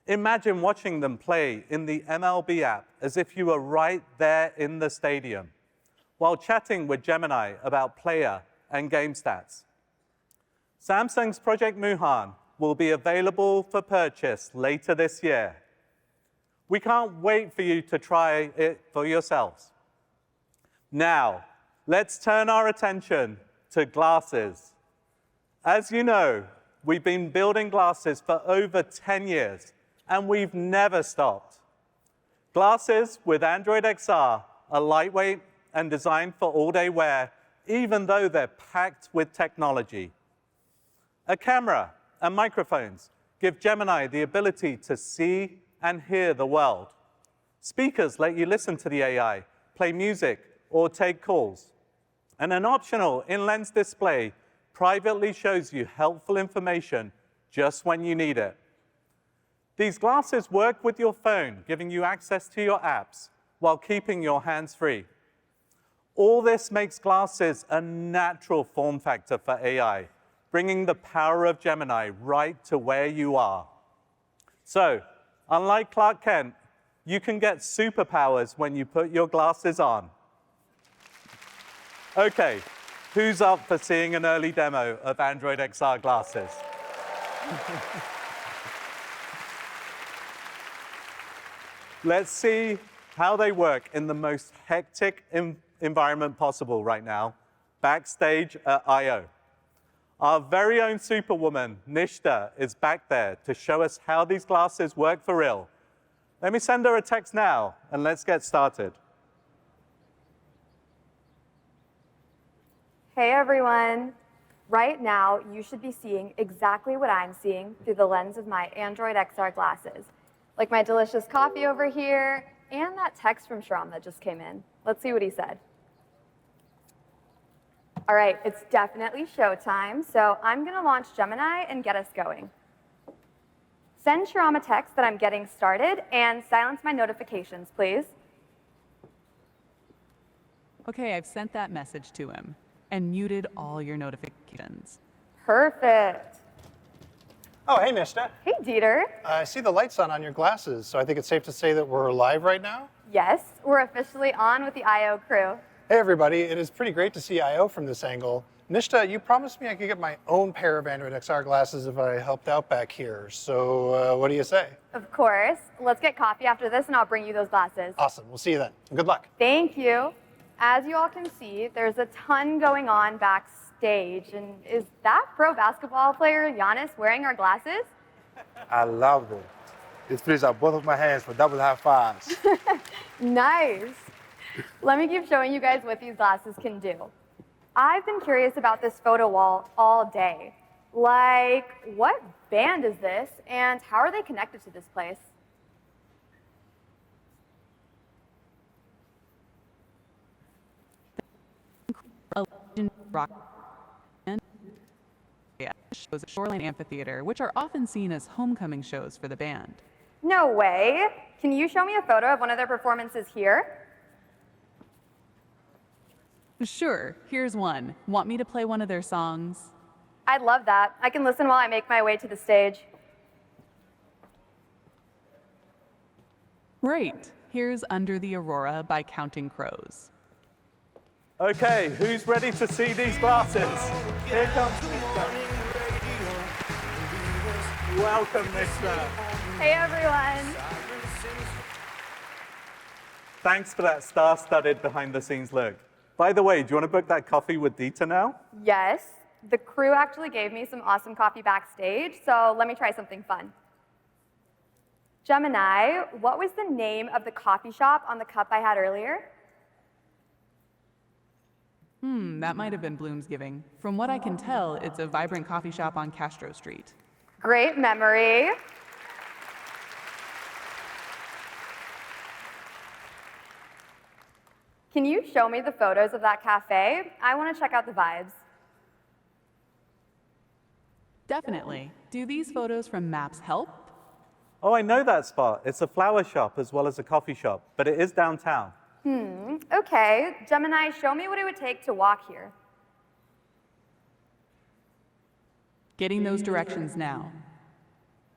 Imagine watching them play in the MLB app as if you were right there in the stadium, while chatting with Gemini about player and game stats. Samsung's Project Muhan will be available for purchase later this year. We can't wait for you to try it for yourselves. Now, let's turn our attention to glasses. As you know, we've been building glasses for over 10 years, and we've never stopped. Glasses with Android XR are lightweight and designed for all-day wear, even though they're packed with technology. A camera and microphones give Gemini the ability to see and hear the world. Speakers let you listen to the AI, play music, or take calls. And an optional in-lens display privately shows you helpful information just when you need it. These glasses work with your phone, giving you access to your apps while keeping your hands free. All this makes glasses a natural form factor for AI, bringing the power of Gemini right to where you are. So, unlike Clark Kent, you can get superpowers when you put your glasses on. Okay, who's up for seeing an early demo of Android XR glasses? Let's see how they work in the most hectic environment possible right now, backstage at I.O. Our very own superwoman, Nishta, is back there to show us how these glasses work for real. Let me send her a text now, and let's get started.
Hey everyone. Right now, you should be seeing exactly what I'm seeing through the lens of my Android XR glasses. Like my delicious coffee over here, and that text from Shram that just came in. Let's see what he said. All right, it's definitely showtime, so I'm gonna launch Gemini and get us going. Send Shram a text that I'm getting started, and silence my notifications, please.
Okay, I've sent that message to him and muted all your notifications.
Perfect.
Oh, hey, Nishta.
Hey, Dieter.
I see the lights on your glasses, so I think it's safe to say that we're live right now?
Yes, we're officially on with the I.O. crew.
Hey, everybody. It is pretty great to see I.O. from this angle. Nishta, you promised me I could get my own pair of Android XR glasses if I helped out back here. So what do you say?
Of course. Let's get coffee after this, and I'll bring you those glasses.
Awesome. We'll see you then. Good luck.
Thank you. As you all can see, there's a ton going on backstage. And is that pro basketball player Giannis wearing our glasses?
I love it. This fits out both of my hands for double high fives.
Nice. Let me keep showing you guys what these glasses can do. I've been curious about this photo wall all day. Like, what band is this, and how are they connected to this place?
A legend rock band shows at Shoreline Amphitheater, which are often seen as homecoming shows for the band.
No way. Can you show me a photo of one of their performances here?
Sure, here's one. Want me to play one of their songs?
I'd love that. I can listen while I make my way to the stage.
Great. Here's Under the Aurora by Counting Crows.
Okay, who's ready to see these glasses? Here comes Nishta. Welcome, Nishta.
Hey, everyone.
Thanks for that star-studded behind-the-scenes look. By the way, do you want to book that coffee with Dieter now?
Yes. The crew actually gave me some awesome coffee backstage, so let me try something fun. Gemini, what was the name of the coffee shop on the cup I had earlier?
That might have been Bloomsgiving. From what I can tell, it's a vibrant coffee shop on Castro Street.
Great memory. Can you show me the photos of that cafe? I want to check out the vibes.
Definitely. Do these photos from Maps help?
Oh, I know that spot. It's a flower shop as well as a coffee shop, but it is downtown.
Okay. Gemini, show me what it would take to walk here.
Getting those directions now.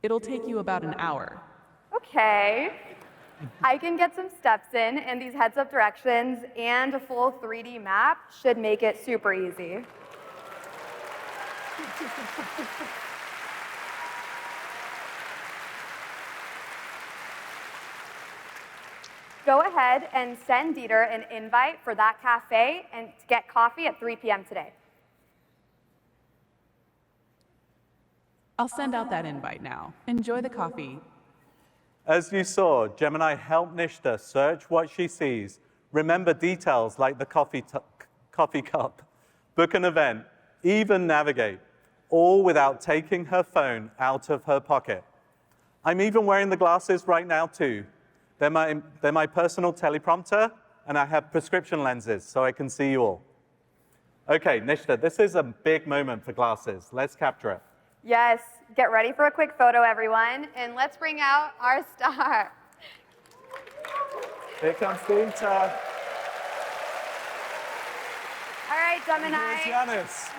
It'll take you about an hour.
Okay. I can get some steps in, and these heads-up directions and a full 3D map should make it super easy. Go ahead and send Dieter an invite for that cafe and to get coffee at 3 p.m. today.
I'll send out that invite now. Enjoy the coffee.
As you saw, Gemini helped Nishta search what she sees, remember details like the coffee cup, book an event, even navigate, all without taking her phone out of her pocket. I'm even wearing the glasses right now too. They're my personal teleprompter, and I have prescription lenses so I can see you all. Okay, Nishta, this is a big moment for glasses. Let's capture it.
Yes, get ready for a quick photo, everyone, and let's bring out our star.
Here comes Dieter.
All right, Gemini.
Here's Giannis.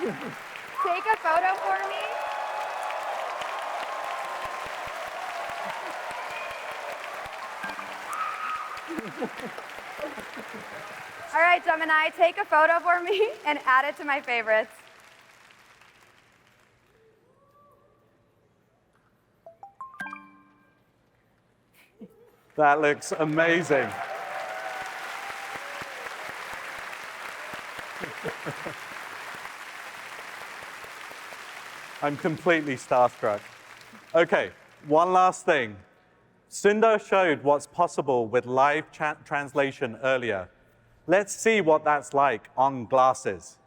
Take a photo for me. All right, Gemini, take a photo for me and add it to my favorites.
That looks amazing. I'm completely starstruck. Okay, one last thing. Sundar showed what's possible with live chat translation earlier. Let's see what that's like on glasses.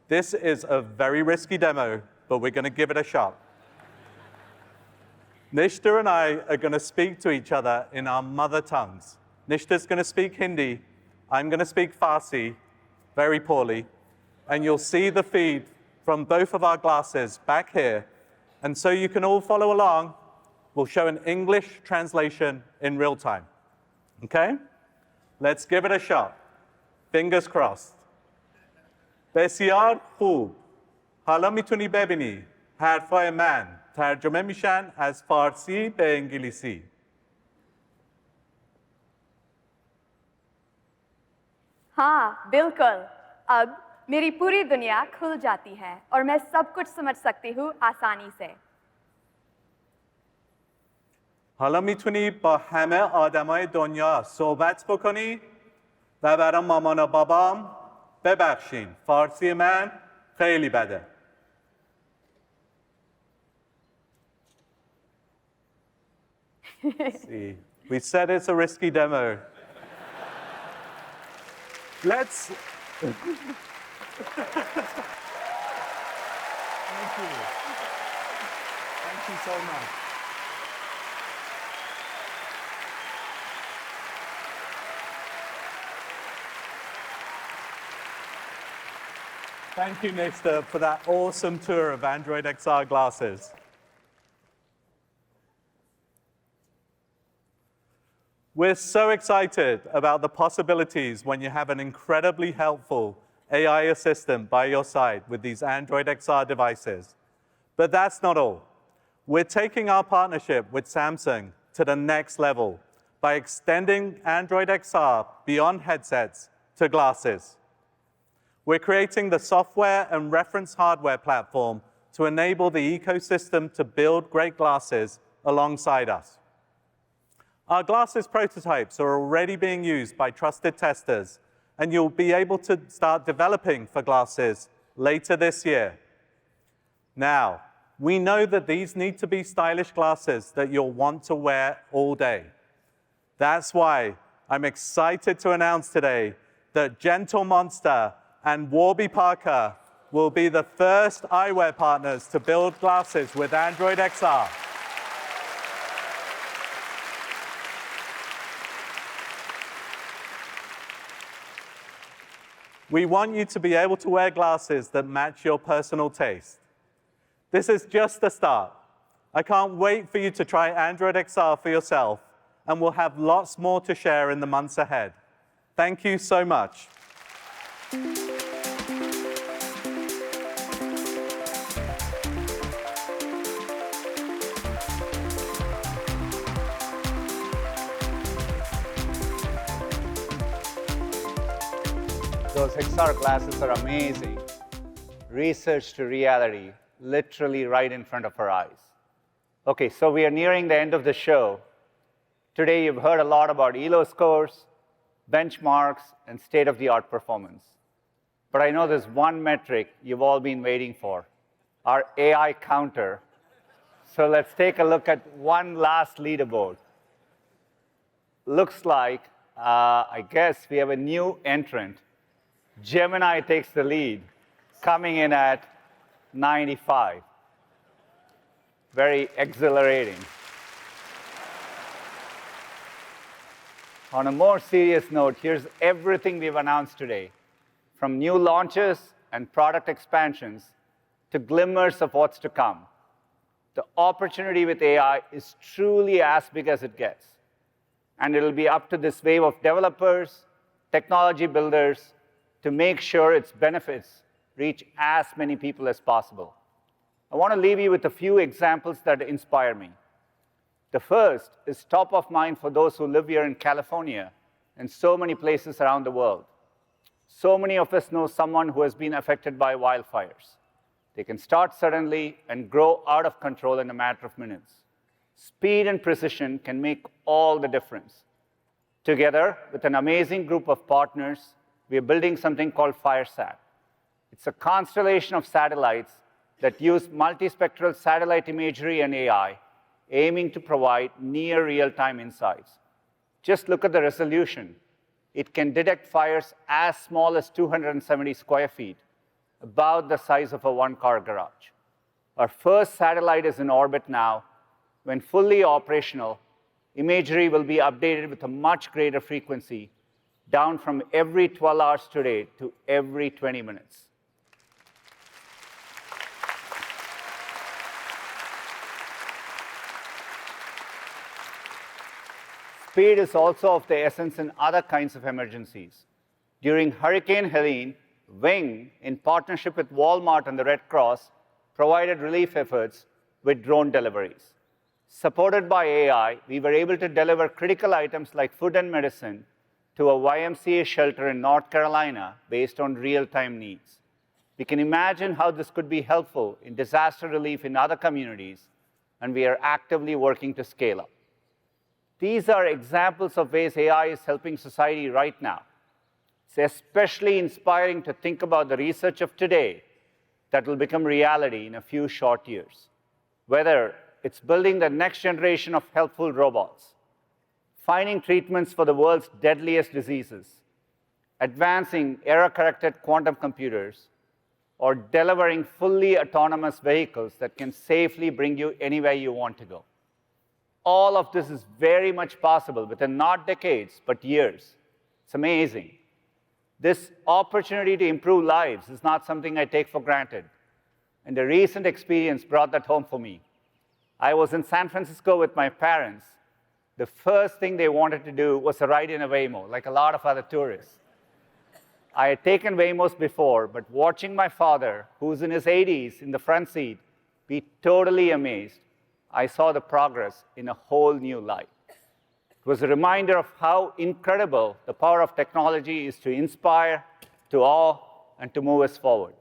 This is a very risky demo, but we're going to give it a shot. Nishta and I are going to speak to each other in our mother tongues. Nishta's going to speak Hindi. I'm going to speak Farsi, very poorly. And you'll see the feed from both of our glasses back here. And so you can all follow along. We'll show an English translation in real time. Okay? Let's give it a shot. Fingers crossed. بسیار خوب. حالا میتونی ببینی حرفای من ترجمه میشن از فارسی به انگلیسی.
हाँ बिल्कुल अब मेरी पूरी दुनिया खुल जाती है और मैं सब कुछ समझ सकती हूँ आसानी से
حالا میتونی با همه آدمای دنیا صحبت بکنی و برای مامان و بابام ببخشین فارسی من خیلی بده. See, we said it's a risky demo. Let's. Thank you. Thank you so much. Thank you, Nishta, for that awesome tour of Android XR glasses. We're so excited about the possibilities when you have an incredibly helpful AI assistant by your side with these Android XR devices. But that's not all. We're taking our partnership with Samsung to the next level by extending Android XR beyond headsets to glasses. We're creating the software and reference hardware platform to enable the ecosystem to build great glasses alongside us. Our glasses prototypes are already being used by trusted testers, and you'll be able to start developing for glasses later this year. Now, we know that these need to be stylish glasses that you'll want to wear all day. That's why I'm excited to announce today that Gentle Monster and Warby Parker will be the first eyewear partners to build glasses with Android XR. We want you to be able to wear glasses that match your personal taste. This is just the start. I can't wait for you to try Android XR for yourself, and we'll have lots more to share in the months ahead. Thank you so much.
Those XR glasses are amazing. Research to reality, literally right in front of our eyes. Okay, so we are nearing the end of the show. Today you've heard a lot about ELO scores, benchmarks, and state-of-the-art performance. But I know there's one metric you've all been waiting for, our AI counter. So let's take a look at one last leaderboard. Looks like, I guess we have a new entrant. Gemini takes the lead, coming in at 95. Very exhilarating. On a more serious note, here's everything we've announced today, from new launches and product expansions to glimmers of what's to come. The opportunity with AI is truly as big as it gets. And it'll be up to this wave of developers, technology builders, to make sure its benefits reach as many people as possible. I want to leave you with a few examples that inspire me. The first is top of mind for those who live here in California and so many places around the world. So many of us know someone who has been affected by wildfires. They can start suddenly and grow out of control in a matter of minutes. Speed and precision can make all the difference. Together, with an amazing group of partners, we are building something called FireSat, It's a constellation of satellites that use multispectral satellite imagery and AI, aiming to provide near real-time insights. Just look at the resolution. It can detect fires as small as 270 square feet, about the size of a one-car garage. Our first satellite is in orbit now. When fully operational, imagery will be updated with a much greater frequency, down from every 12 hours today to every 20 minutes. Speed is also of the essence in other kinds of emergencies. During Hurricane Helene, Wing, in partnership with Walmart and the Red Cross, provided relief efforts with drone deliveries. Supported by AI, we were able to deliver critical items like food and medicine to a YMCA shelter in North Carolina based on real-time needs. We can imagine how this could be helpful in disaster relief in other communities, and we are actively working to scale up. These are examples of ways AI is helping society right now. It's especially inspiring to think about the research of today that will become reality in a few short years. Whether it's building the next generation of helpful robots, finding treatments for the world's deadliest diseases, advancing error-corrected quantum computers, or delivering fully autonomous vehicles that can safely bring you anywhere you want to go. All of this is very much possible within not decades, but years. It's amazing. This opportunity to improve lives is not something I take for granted. And the recent experience brought that home for me. I was in San Francisco with my parents. The first thing they wanted to do was a ride in a Waymo, like a lot of other tourists. I had taken Waymos before, but watching my father, who's in his 80s, in the front seat, be totally amazed, I saw the progress in a whole new light. It was a reminder of how incredible the power of technology is to inspire, to awe, and to move us forward.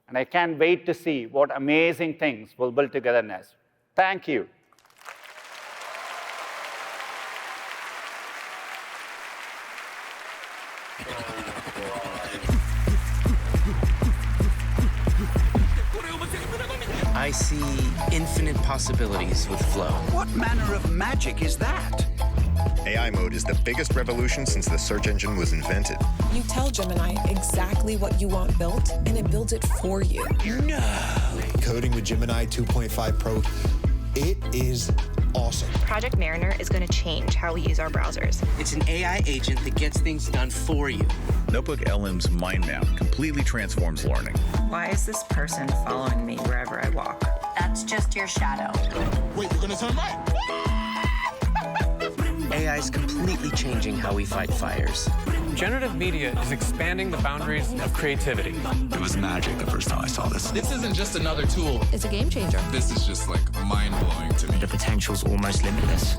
And I can't wait to see what amazing things we'll build together next. Thank you.
I see infinite possibilities with Flow.
What manner of magic is that?
AI mode is the biggest revolution since the search engine was invented.
You tell Gemini exactly what you want built, and it builds it for you.
No! Coding with Gemini 2.5 Pro, it is awesome.
Project Mariner is going to change how we use our browsers.
It's an AI agent that gets things done for you.
Notebook LM's mind map completely transforms learning.
Why is this person following me wherever I walk?
That's just your shadow.
Wait, you're gonna turn right?
AI is completely changing how we fight fires.
Generative media is expanding the boundaries of creativity.
It was magic the first time I saw this.
This isn't just another tool.
It's a game changer.
This is just like mind-blowing to me.
The potential's almost limitless.